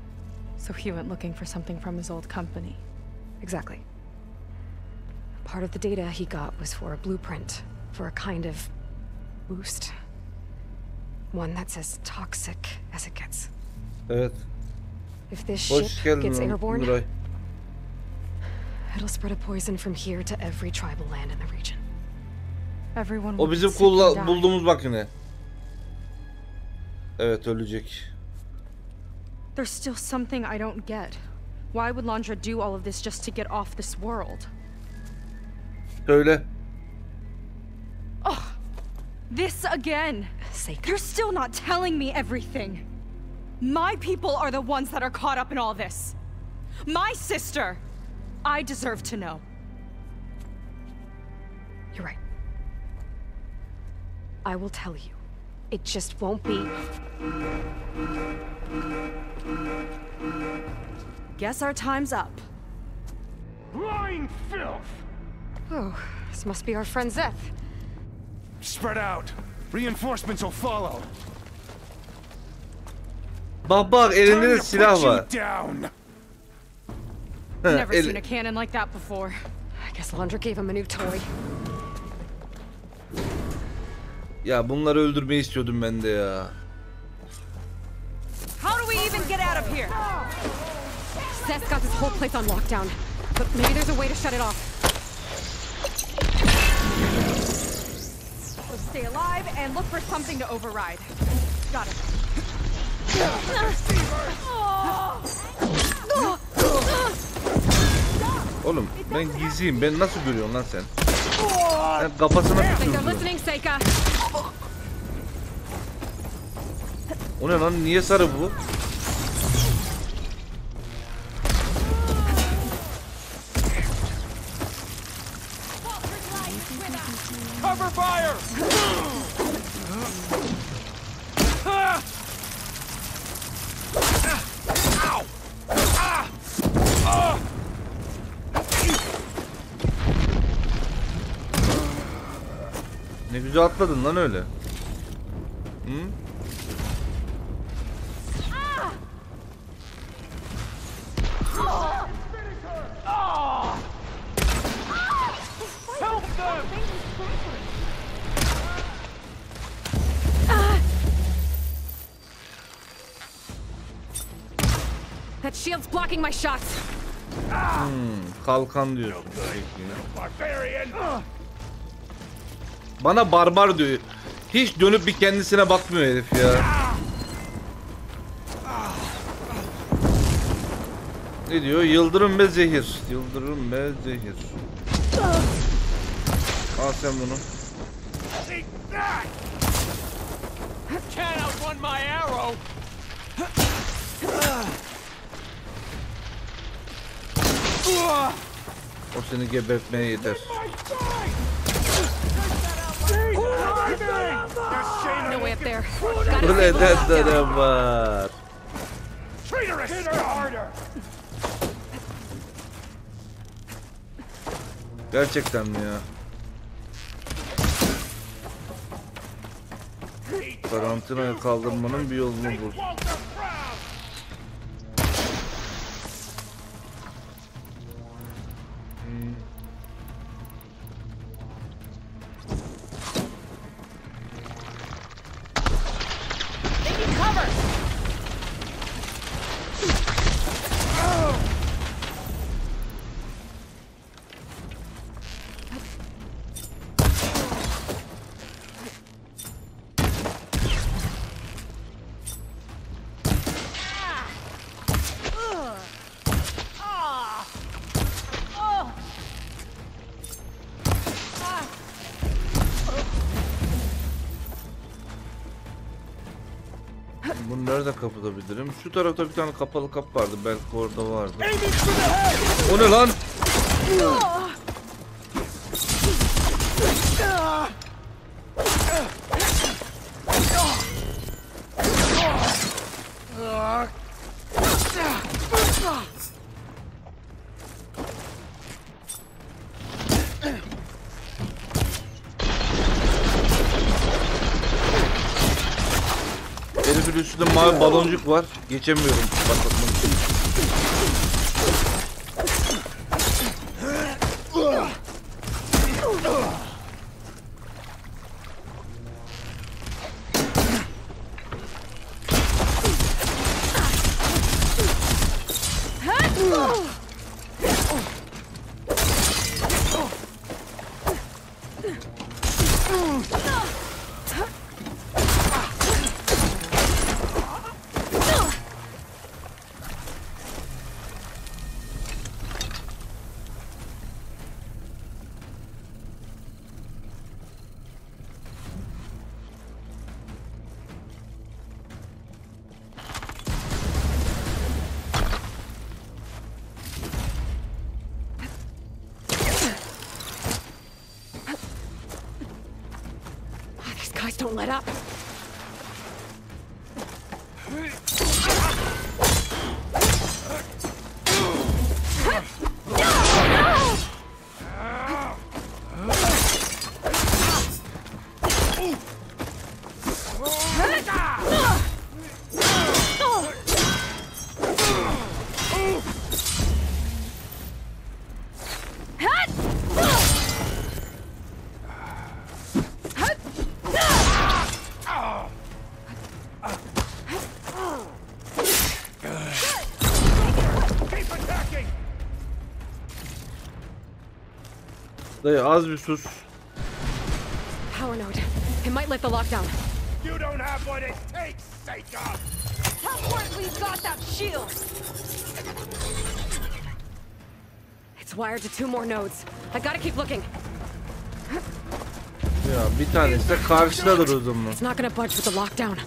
So he went looking for something from his old company.
Exactly. Part of the data he got was for a blueprint, for a kind of boost. One that's as toxic as it gets.
Evet.
If this ship gets airborne,
Nuray.
it'll spread a poison from here to every tribal land in the region.
Everyone
O bizim bulduğumuz makine. Evet, ölecek.
There's still something I don't get. Why would Londra do all of this just to get off this world?
Söyle.
Oh, this again. You're still not telling me everything. My people are the ones that are caught up in all this. My sister. I deserve to know.
You're right. I will tell you. It just won't be.
Guess our time's up.
Lying filth!
Oh, this must be our friend Zeth.
Spread out. Reinforcements will follow.
Bak bak, elinde de silah var.
Never seen a cannon like that before.
I guess Londra gave him a new toy.
Ya bunları öldürmeyi istiyordum ben de ya.
How do we even get out of here?
Seth's got this whole place on lockdown, but maybe there's a way to shut it off.
So stay alive and look for something to override. Got it.
Oğlum ben gizliyim. Ben nasıl görüyorsun lan sen? Sen kafasına tutuyorsun. O ne lan? Niye sarı bu?
Cover fire!
Ne güzel atladın lan öyle. Hı?
That shield's blocking my shots.
Kalkan diyor. Bana barbar diyor. Hiç dönüp bir kendisine bakmıyor herif ya. Ne diyor? Yıldırım ve zehir. Yıldırım ve zehir. Al sen bunu. O seni gebertmeye yeter.
No way up there.
Bu neden de var? Gerçekten mi ya? Karantinayı kaldırmanın bir yolunu bul. Bunu nerede kapatabilirim? Şu tarafta bir tane kapalı kapı vardı. Belki orada vardı. O ne lan? Herifin üstünde mavi baloncuk var. Geçemiyorum patlatmak için.
Don't let up. Dayı az bir sus. Power node. It might let the lockdown.
You don't have what it takes, Seika!
Tell Fort we've got that shield!
It's It's wired to 2 more nodes. I gotta keep looking.
Ya bir tanesi de karşıdadır o zaman.
It's not gonna budge with the lockdown.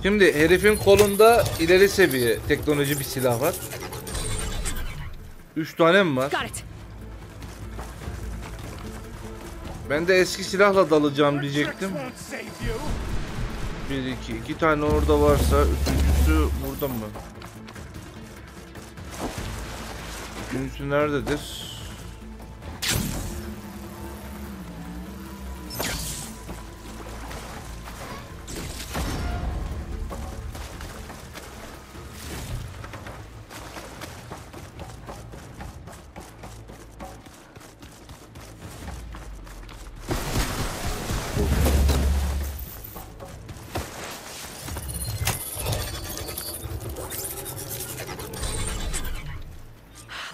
Şimdi herifin kolunda ileri seviye teknoloji bir silah var. 3 tane mi var? Ben de eski silahla dalacağım diyecektim. 1 2 tane orada varsa üçüncüsü burada mı? Üçüncüsü nerededir?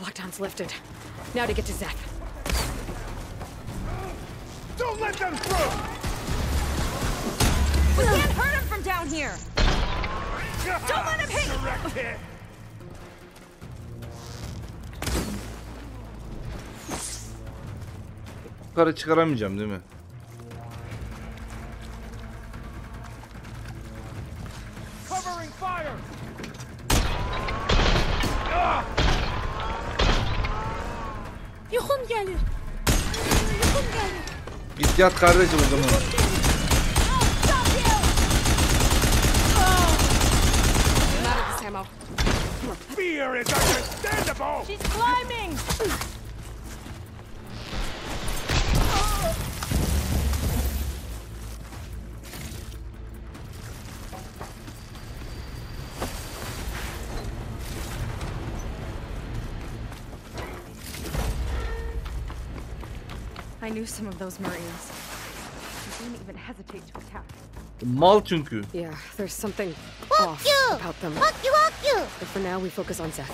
Lockdown's lifted. Now to get to Zeth.
Don't let them through!
We can't hurt him from down here! Don't let him hit!
Direct hit!
Yukarı çıkaramayacağım değil mi?
Covering fire!
Yuhum gelir. Yuhum gelir.
Git yat kardeşim o zaman.
Fear is understandable!
She's climbing! I knew some of those Marines. They didn't even hesitate to attack.
Mal çünkü.
Yeah, there's something off about them. But for now, we focus on Zeth.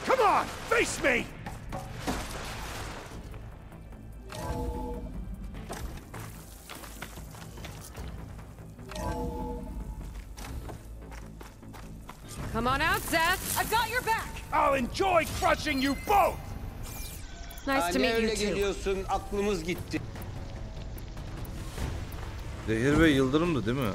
Come on, face me!
Come on out, Zeth.
I've got your back!
I'll enjoy crushing you both!
Nice to meet you too.
Geliyorsun, aklımız gitti.
Zehir ve yıldırımdı değil mi?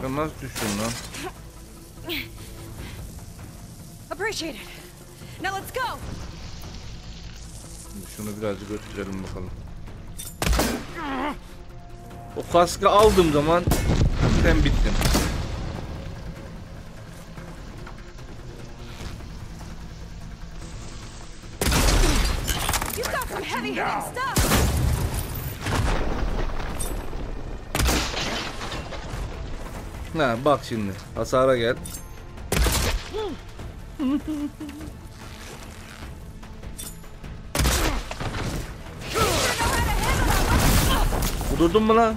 Ben nasıl düştüm lan?
Appreciate it. Now let's go.
Şunu birazcık götürelim bakalım. O kaskı aldığım zaman ben bittim.
You've got some heavy hitting stuff.
Ha bak şimdi hasara gel. Vurdun mu lan?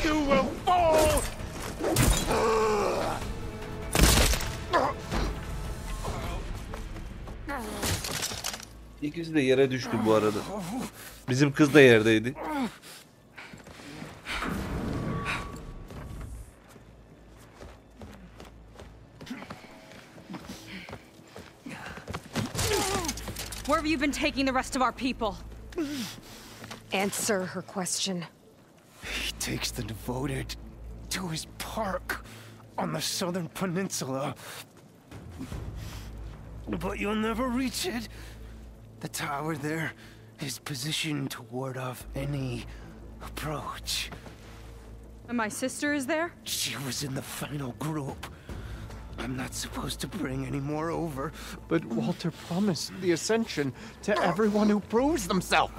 You will fall!
İkisi de yere düştü bu arada. Bizim kız da yerdeydi.
Where have you been taking the rest of our people?
Answer her question.
He takes the devoted to his park on the southern peninsula. But you'll never reach it. The tower there is positioned to ward off any approach.
And my sister is there?
She was in the final group. I'm not supposed to bring any more over.
But Walter promised the ascension to everyone who proves themselves.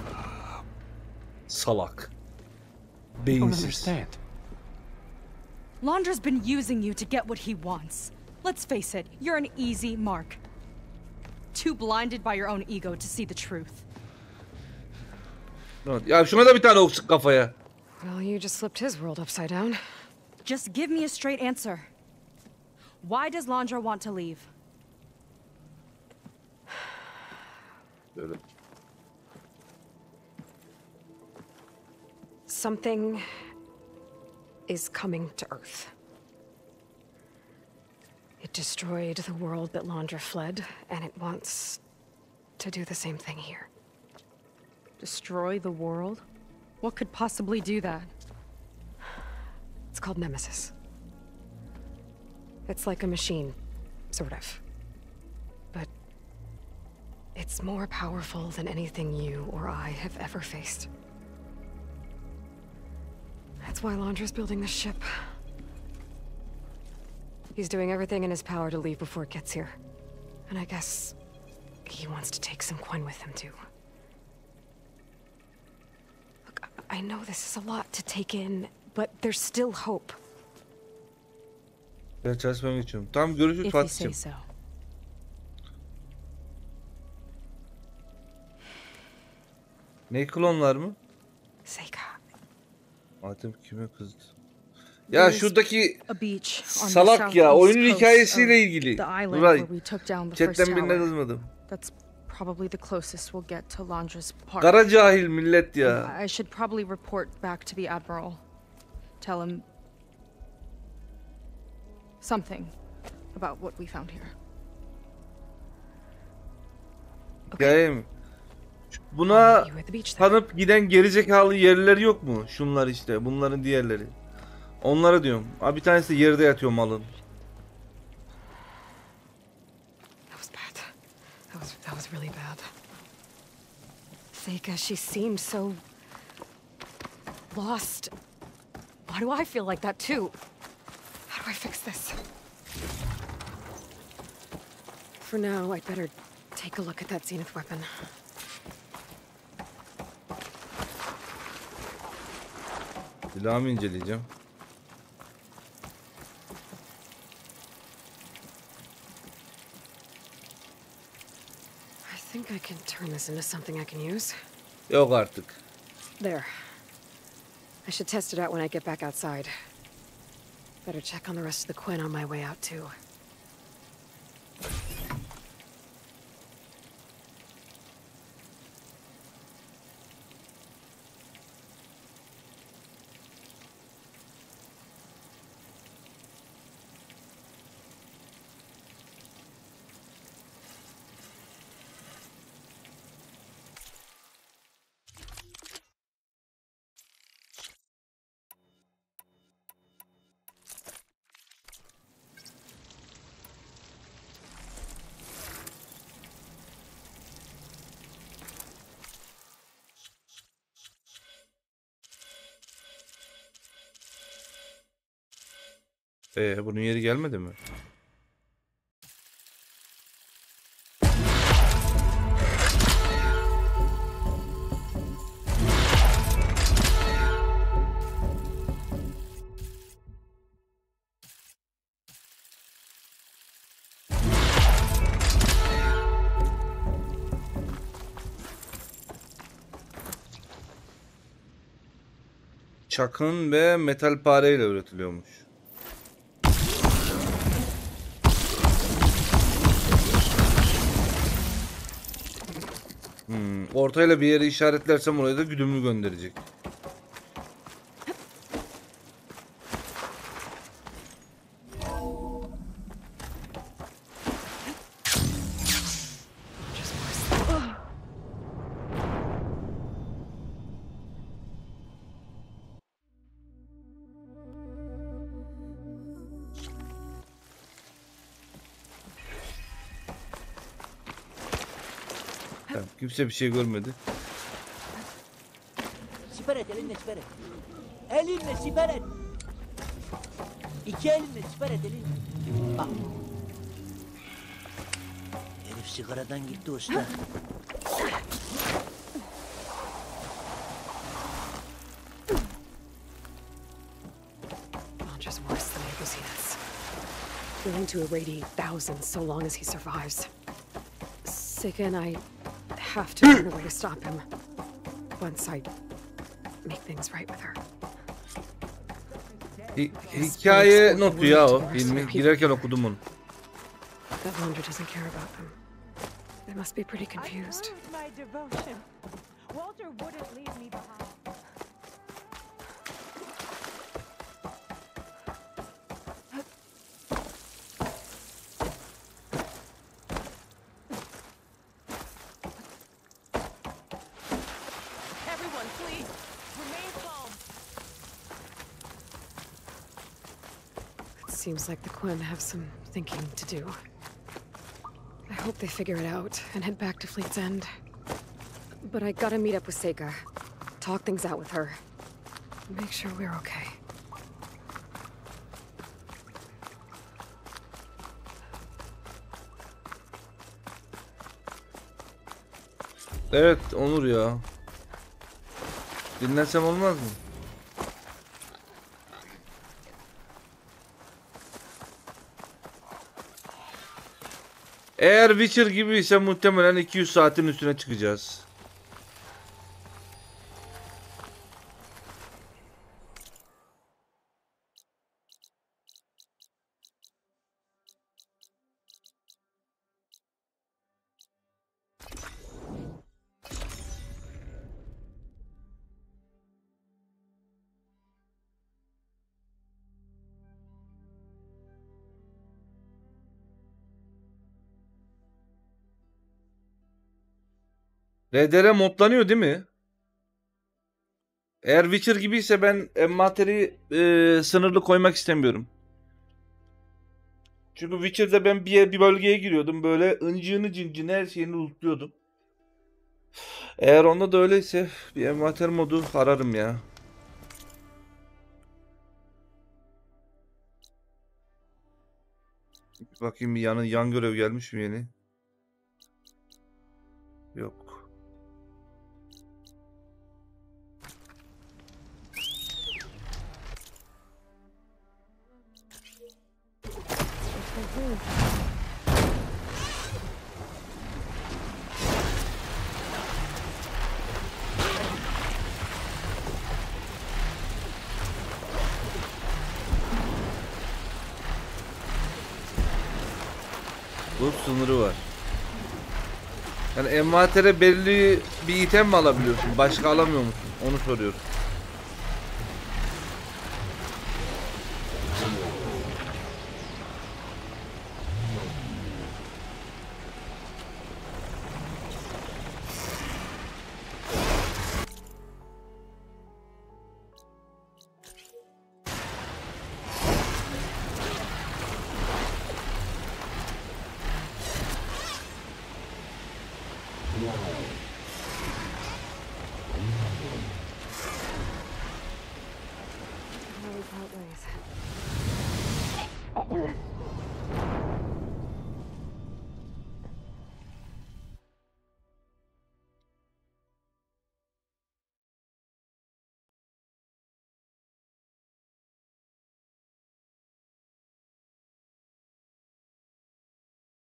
Salak.
I don't
Beyinsiz.
understand.
Londra's been using you to get what he wants. Let's face it, you're an easy mark. Too blinded by your own ego to see the truth.
Ya şuna da bir tane oksuk kafaya.
Well, you just flipped his world upside down.
Just give me a straight answer. Why does Londra want to leave?
Böyle.
Something is coming to Earth. It destroyed the world that Londra fled, and it wants to do the same thing here.
Destroy the world? What could possibly do that?
It's called Nemesis. It's like a machine, sort of. But it's more powerful than anything you or I have ever faced. That's why Londra's building this ship. He's doing everything in his power to leave before it gets here. And I guess he wants to take some coin with him, too. Look, I know this is a lot to take in, but there's still hope.
Ben çalışmaya geçiyorum. Tamam, görüşürüz
If you say
Fatih'cim.
so.
Ne, klonlar mı?
Seika.
Adem kime kızdı? Ya
There's
şuradaki
a beach on the
salak ya,
southeast
oyunun
coast
hikayesiyle
of
ilgili.
the island
Nuray,
where we took down the first
chatten birine
tower.
kızmadım.
That's probably the closest we'll get to Londra's park.
Kara cahil millet ya.
I should probably report back to the Admiral. Tell him something about what we found here.
Hikaye mi? Buna tanıp giden gerizekalı yerleri yok mu? Şunlar işte, bunların diğerleri. Onlara diyorum. Abi bir tanesi de yerde yatıyor malın.
That was bad. That was really bad. Seika, she seemed so lost. Why do I feel like that too? How do I fix this? For now, I'd better take a look at that zenith weapon.
Silahımı inceleyeceğim.
I think I can turn this into something I can use.
Yok artık.
There. I should test it out when I get back outside. Better check on the rest of the Quinn on my way out, too.
Bunun yeri gelmedi mi? Çakın ve metal pareyle üretiliyormuş. Ortayla bir yere işaretlersem oraya da güdümlü gönderecek. Kimse bir şey görmedi.
Siper et, elinle siper et. Elinle siper et. İki elinle siper et, elinle. Bak, Herif sigaradan gitti usta.
Just worse than Nebuchadnezzar's. Willing to irradiate thousands so long as he survives. Sega and I have to find a way to stop him. Once I make things right with her.
Hikaye notu ya o filmi. Girerken okudum onu.
That laundry doesn't care about them. They must be pretty confused.
My devotion. Walter wouldn't leave me behind.
Everyone, please, remain calm.
It seems like the Quinn have some thinking to do. I hope they figure it out and head back to Fleet's End. But I gotta meet up with Sega. Talk things out with her. Make sure we're okay.
Evet Onur ya. Dinlensem olmaz mı? Eğer Witcher gibi ise muhtemelen 200 saatin üstüne çıkacağız. RDR modlanıyor değil mi? Eğer Witcher gibiyse ben envanteri sınırlı koymak istemiyorum. Çünkü Witcher'da ben bir bölgeye giriyordum. Böyle ıncığını cincini her şeyini lootluyordum. Eğer onda da öyleyse bir envanter modu ararım ya. Bakayım bir yan görev gelmiş mi yeni? Yok. Bu sınırı var. Yani envantere belli bir item mi alabiliyorsun? Başka alamıyor musun? Onu soruyorum.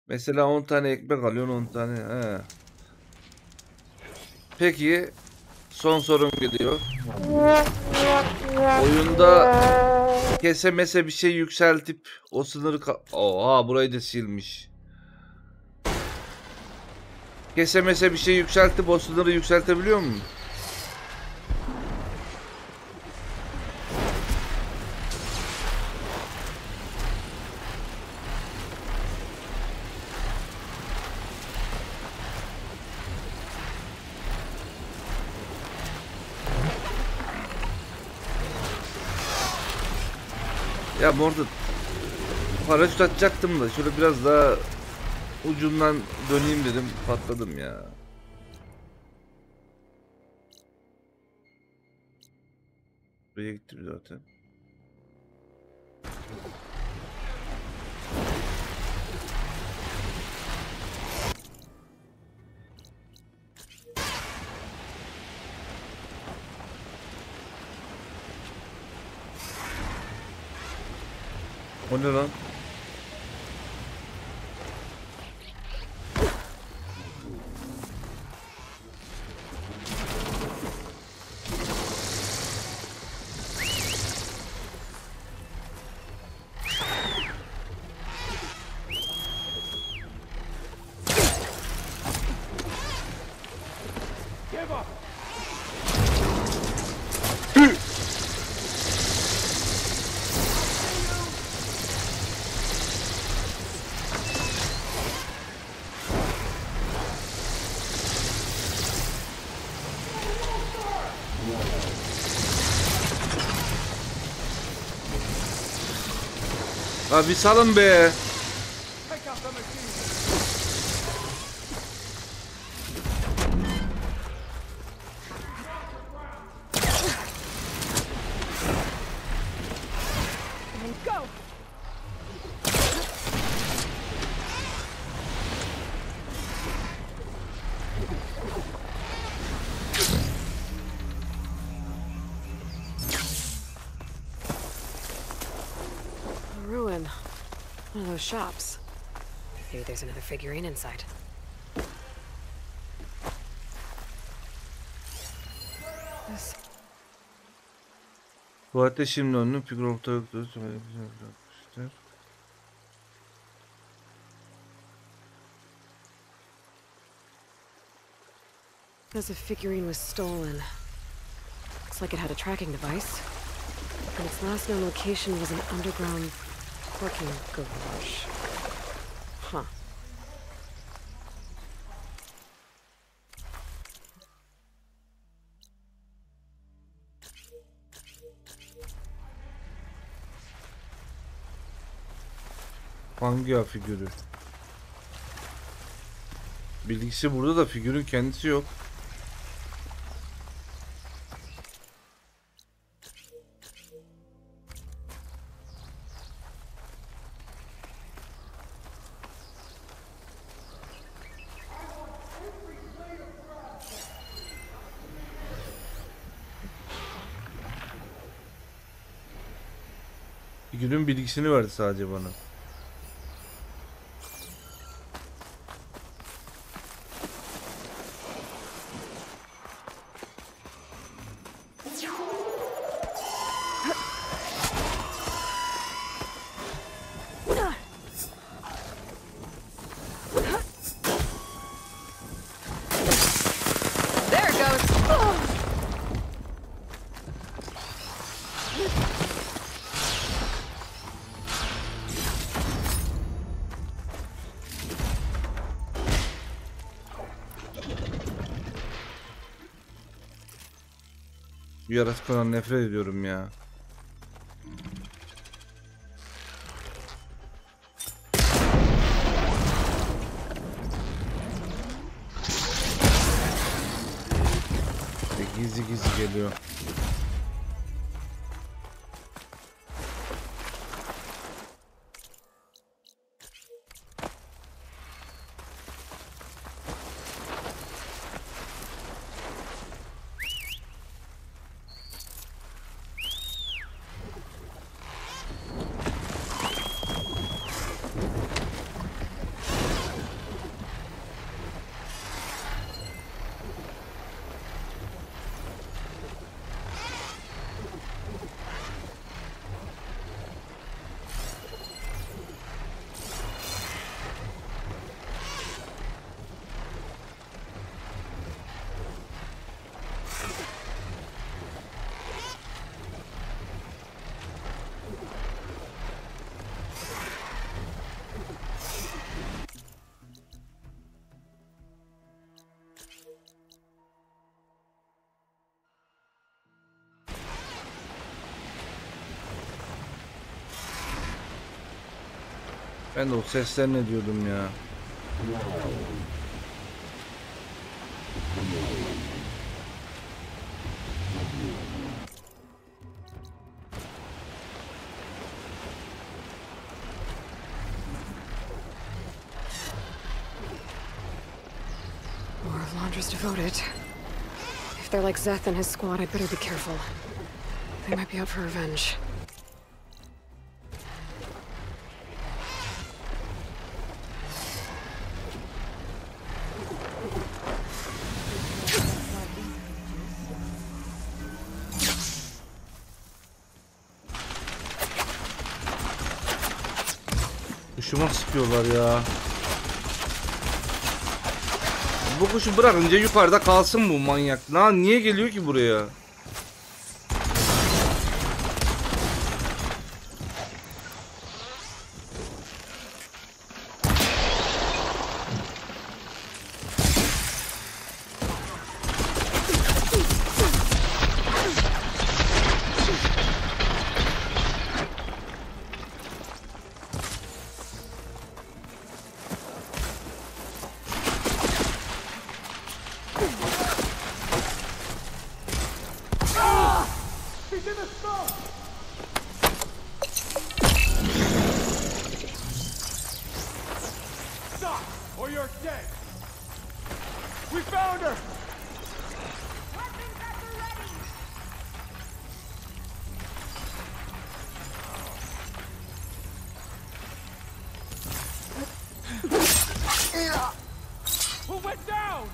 Mesela 10 tane ekmek alıyorsun 10 tane. He. Peki son sorum geliyor. Oyunda kesemese bir şey yükseltip o sınırı oha burayı da silmiş. Kesemese bir şey yükseltip o sınırı yükseltebiliyor muyum? Ya orada paraşüt atacaktım da şöyle biraz daha ucundan döneyim dedim, patladım ya. Buraya gittim zaten. O ne lan? Abi salın be.
One of those shops. Maybe there's another figurine inside. This...
Bu hatta şimdi onun figür ortaya
As if figurine was stolen. Looks like it had a tracking device. And its last known location was an underground parking garage. Huh.
Hangi ya figürü? Bilgisi burada da figürün kendisi yok. Figürün bilgisini verdi sadece bana. Bu yaratıklardan nefret ediyorum ya. Gizli gizli geliyor. Ben de o sesler ne diyordum ya.
More laundress devoted. If they're like Zeth and his squad, I'd better be careful. They might be out for revenge.
Kuşuma sıkıyorlar ya. Bu kuşu bırakınca yukarıda kalsın bu manyak. Lan niye geliyor ki buraya?
Stop, or you're dead. We found her. Who went down?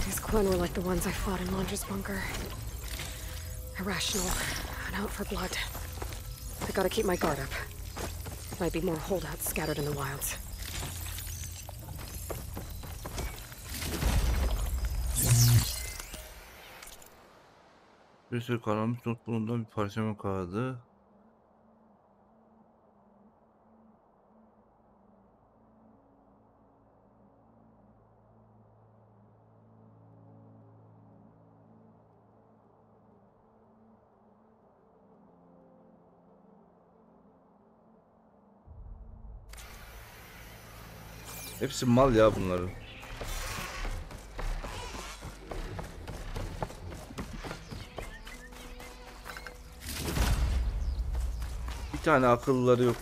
These clone were like the ones I fought in Londra's bunker. Irrational and out for blood. I gotta keep my guard up. Might be more holdouts scattered in the wilds.
Bir sürü karanlık not bulundan bir parçama kağıdı. Hepsi mal ya bunların. Bir tane akılları yok.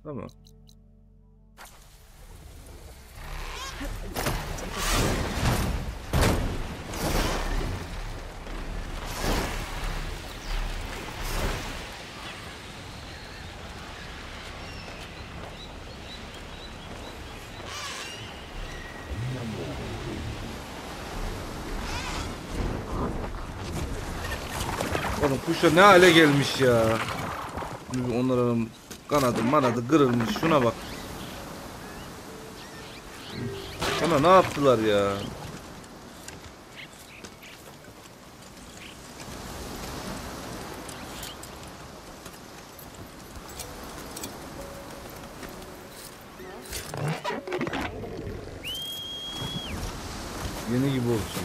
Tamam. Oğlum kuşa ne hale gelmiş ya. Onların kanadı manadı kırılmış. Şuna bak. Ona ne yaptılar ya? Yeni gibi olsun.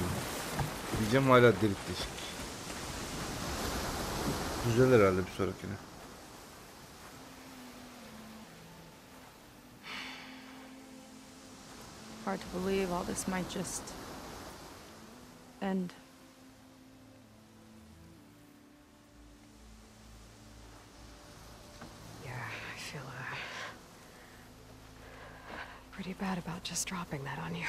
Diyeceğim hala delik deşik. Güzel herhalde bir sonrakine.
Hard to believe all this might just end.
Yeah, I feel pretty bad about just dropping that on you.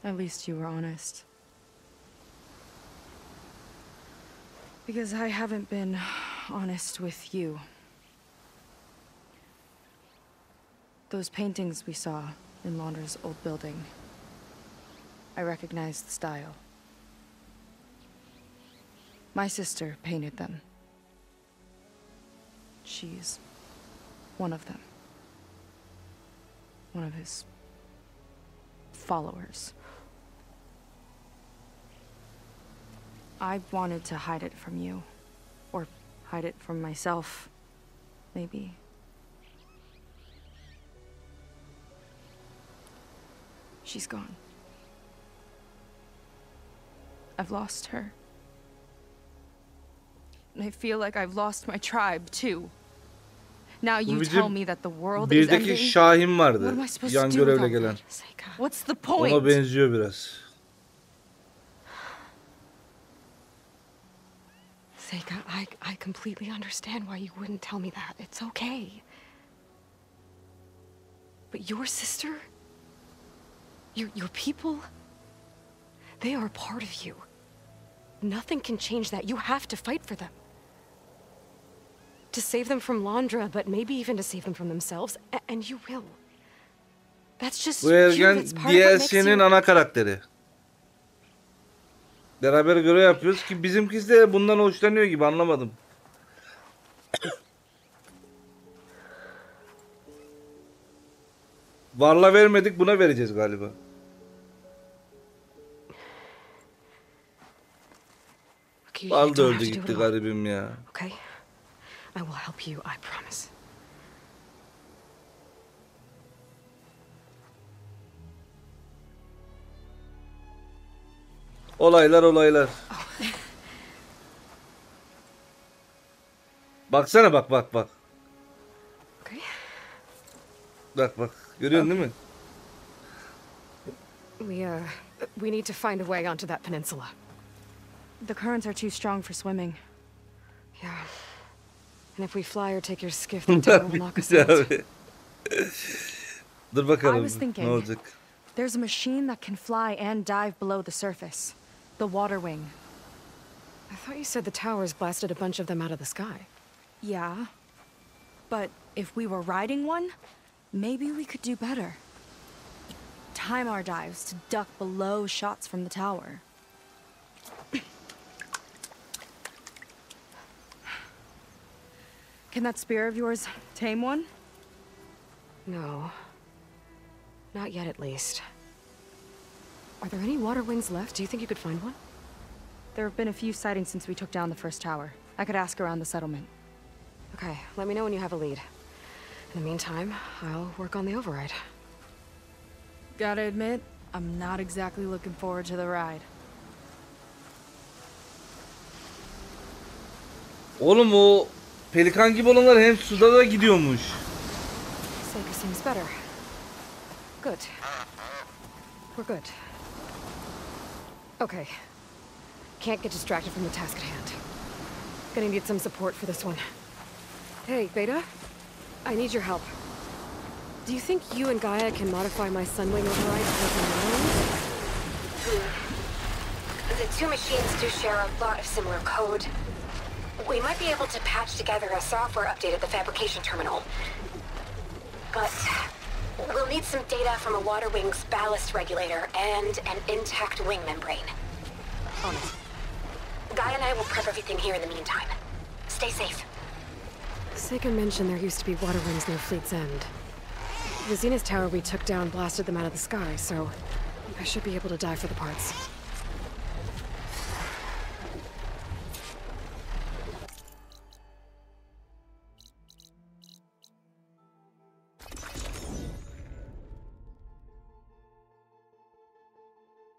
At least you were honest. Because I haven't been honest with you. Those paintings we saw in Londra's old building, I recognized the style. My sister painted them. She's one of them. One of his followers. I wanted to hide it from you. Or hide it from myself, maybe. She's gone. I've lost her. And I feel like I've lost my tribe, too. Now
Bu
you
bizim
tell me that the world is
birdeki
ending.
Şahin
What
vardı.
am I supposed
Yan
to do
görevle
without
gelen.
that? What's the point?
Ona benziyor biraz.
Seika, I completely understand why you wouldn't tell me that. It's okay. But your sister, your people, they are a part of you. Nothing can change that. You have to fight for them. To save them from Londra, but maybe even to save them from themselves, and you will. That's just
Bu
you.
Ergen
It's part of what makes
DLC'nin
you.
ana karakteri. Beraber görev yapıyoruz ki bizimkisi de bundan hoşlanıyor gibi, anlamadım. Varla vermedik, buna vereceğiz galiba.
Okay,
Val
you
da
don't
öldü
have to do
gitti
it alone.
garibim ya.
Okay, I will help you. I promise.
Olaylar. Baksana, bak.
Okay.
Bak. Görüyorsun değil mi?
We need to find a way onto that peninsula.
The currents are too strong for swimming.
Yeah. And if we fly or take your skiff, the tower will knock us out.
Dur bakalım
I was thinking,
ne olacak.
there's a machine that can fly and dive below the surface. The water wing.
I thought you said the towers blasted a bunch of them out of the sky.
Yeah. But if we were riding one, maybe we could do better. Time our dives to duck below shots from the tower. Can that spear of yours tame one?
No. Not yet, at least. Are there any water wings left? Do you think you could find one?
There have been a few sightings since we took down the first tower. I could ask around the settlement.
Okay, let me know when you have a lead. In the meantime, I'll work on the override.
Gotta admit, I'm not exactly looking forward to the ride.
Oğlum o pelikan gibi olanlar hem suda da gidiyormuş.
Seika seems better. Good. We're good. Okay. Can't get distracted from the task at hand. Gonna need some support for this one. Hey, Beta. I need your help. Do you think you and Gaia can modify my Sunwing override to work on your own?
The two machines do share a lot of similar code. We might be able to patch together a software update at the fabrication terminal. But we'll need some data from a water wing's ballast regulator and an intact wing membrane.
On it.
Gaia and I will prep everything here in the meantime. Stay safe.
Seika mentioned there used to be water wings near Fleet's End. The Zenith Tower we took down blasted them out of the sky, so I should be able to dive for the parts.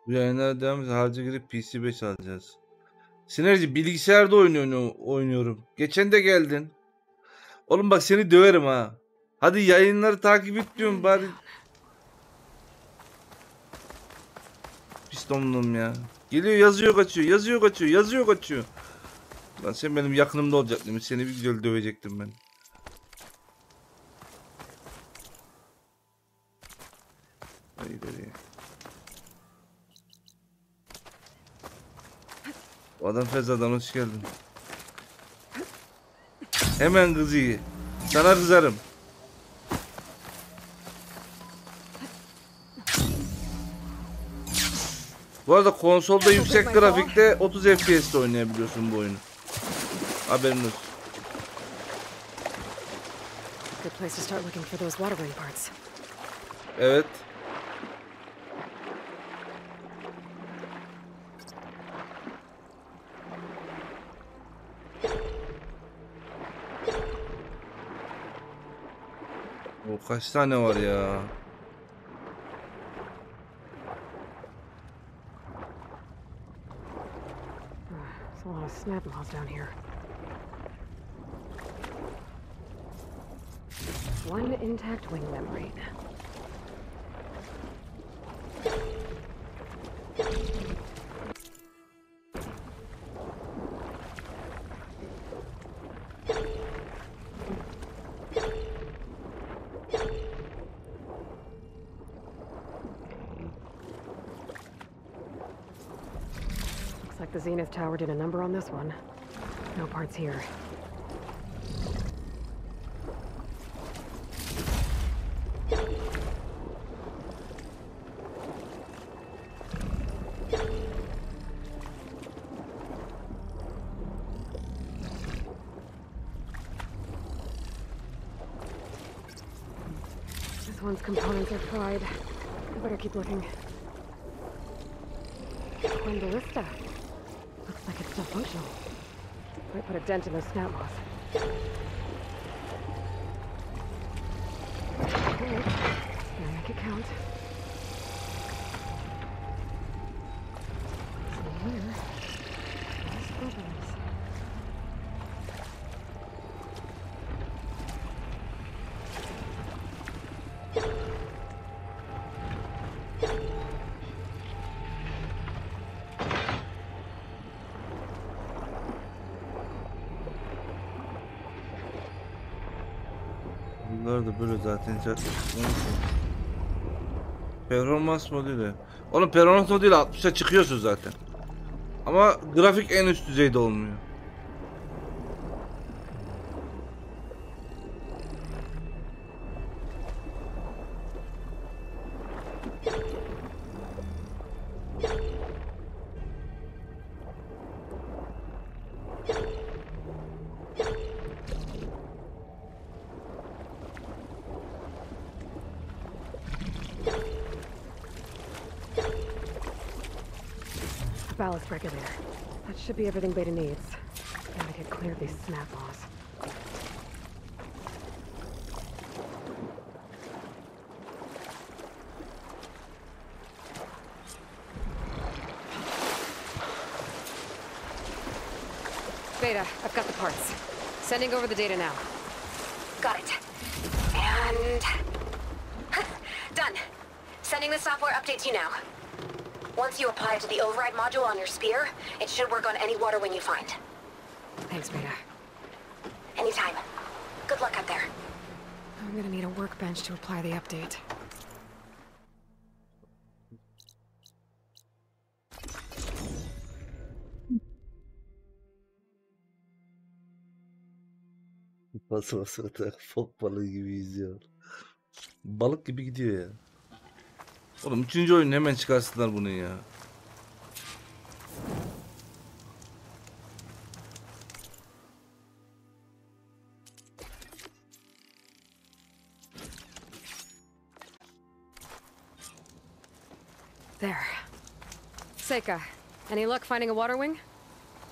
Bu yayınlara devam edeceğiz. Harca girip PC 5 alacağız. Sinerji bilgisayarda oynuyorum. Geçen de geldin. Oğlum bak seni döverim ha. Hadi yayınları takip et diyorum bari. Pis domlum ya. Geliyor, yazıyor kaçıyor. Lan sen benim yakınımda olacaktın. Seni bir güzel dövecektim ben. Haydi. Adam Feza'dan hoş geldin. Hemen kızı. Sana kızarım. Bu arada konsolda yüksek grafikte 30 FPS'te oynayabiliyorsun bu oyunu. Haberin olsun.
Good place to start looking for those water wing parts.
Evet. O kaç tane var ya?
There's a lot of snap laws down here. One intact wing membrane. Looks like the Zenith Tower did a number on this one. No parts here. This one's components are fried. I better keep looking. Twin ballista. Looks like it's still functional. Might put a dent in those snap moths. Good. Gonna make it count. See here. Nice bubbles.
Bunlar da böyle zaten. Performans modeli. Onun performans modeli 60'a çıkıyorsun zaten. Ama grafik en üst düzeyde olmuyor.
Ballast regulator. That should be everything Beta needs. Gotta get clear of these snap laws. Beta, I've got the parts. Sending over the data now.
Got it. And... done. Sending the software update to you now. Once you apply it to the override module on your spear, it should work on any water wing you find.
Thanks, Beta.
Anytime. Good luck out there.
I'm gonna need a workbench to apply the update.
Basma sırada fok balığı gibi yüzüyor. Balık gibi gidiyor ya. Oğlum 3. oyun hemen çıkarsınlar bunu ya.
There. Seika, any luck finding a water wing?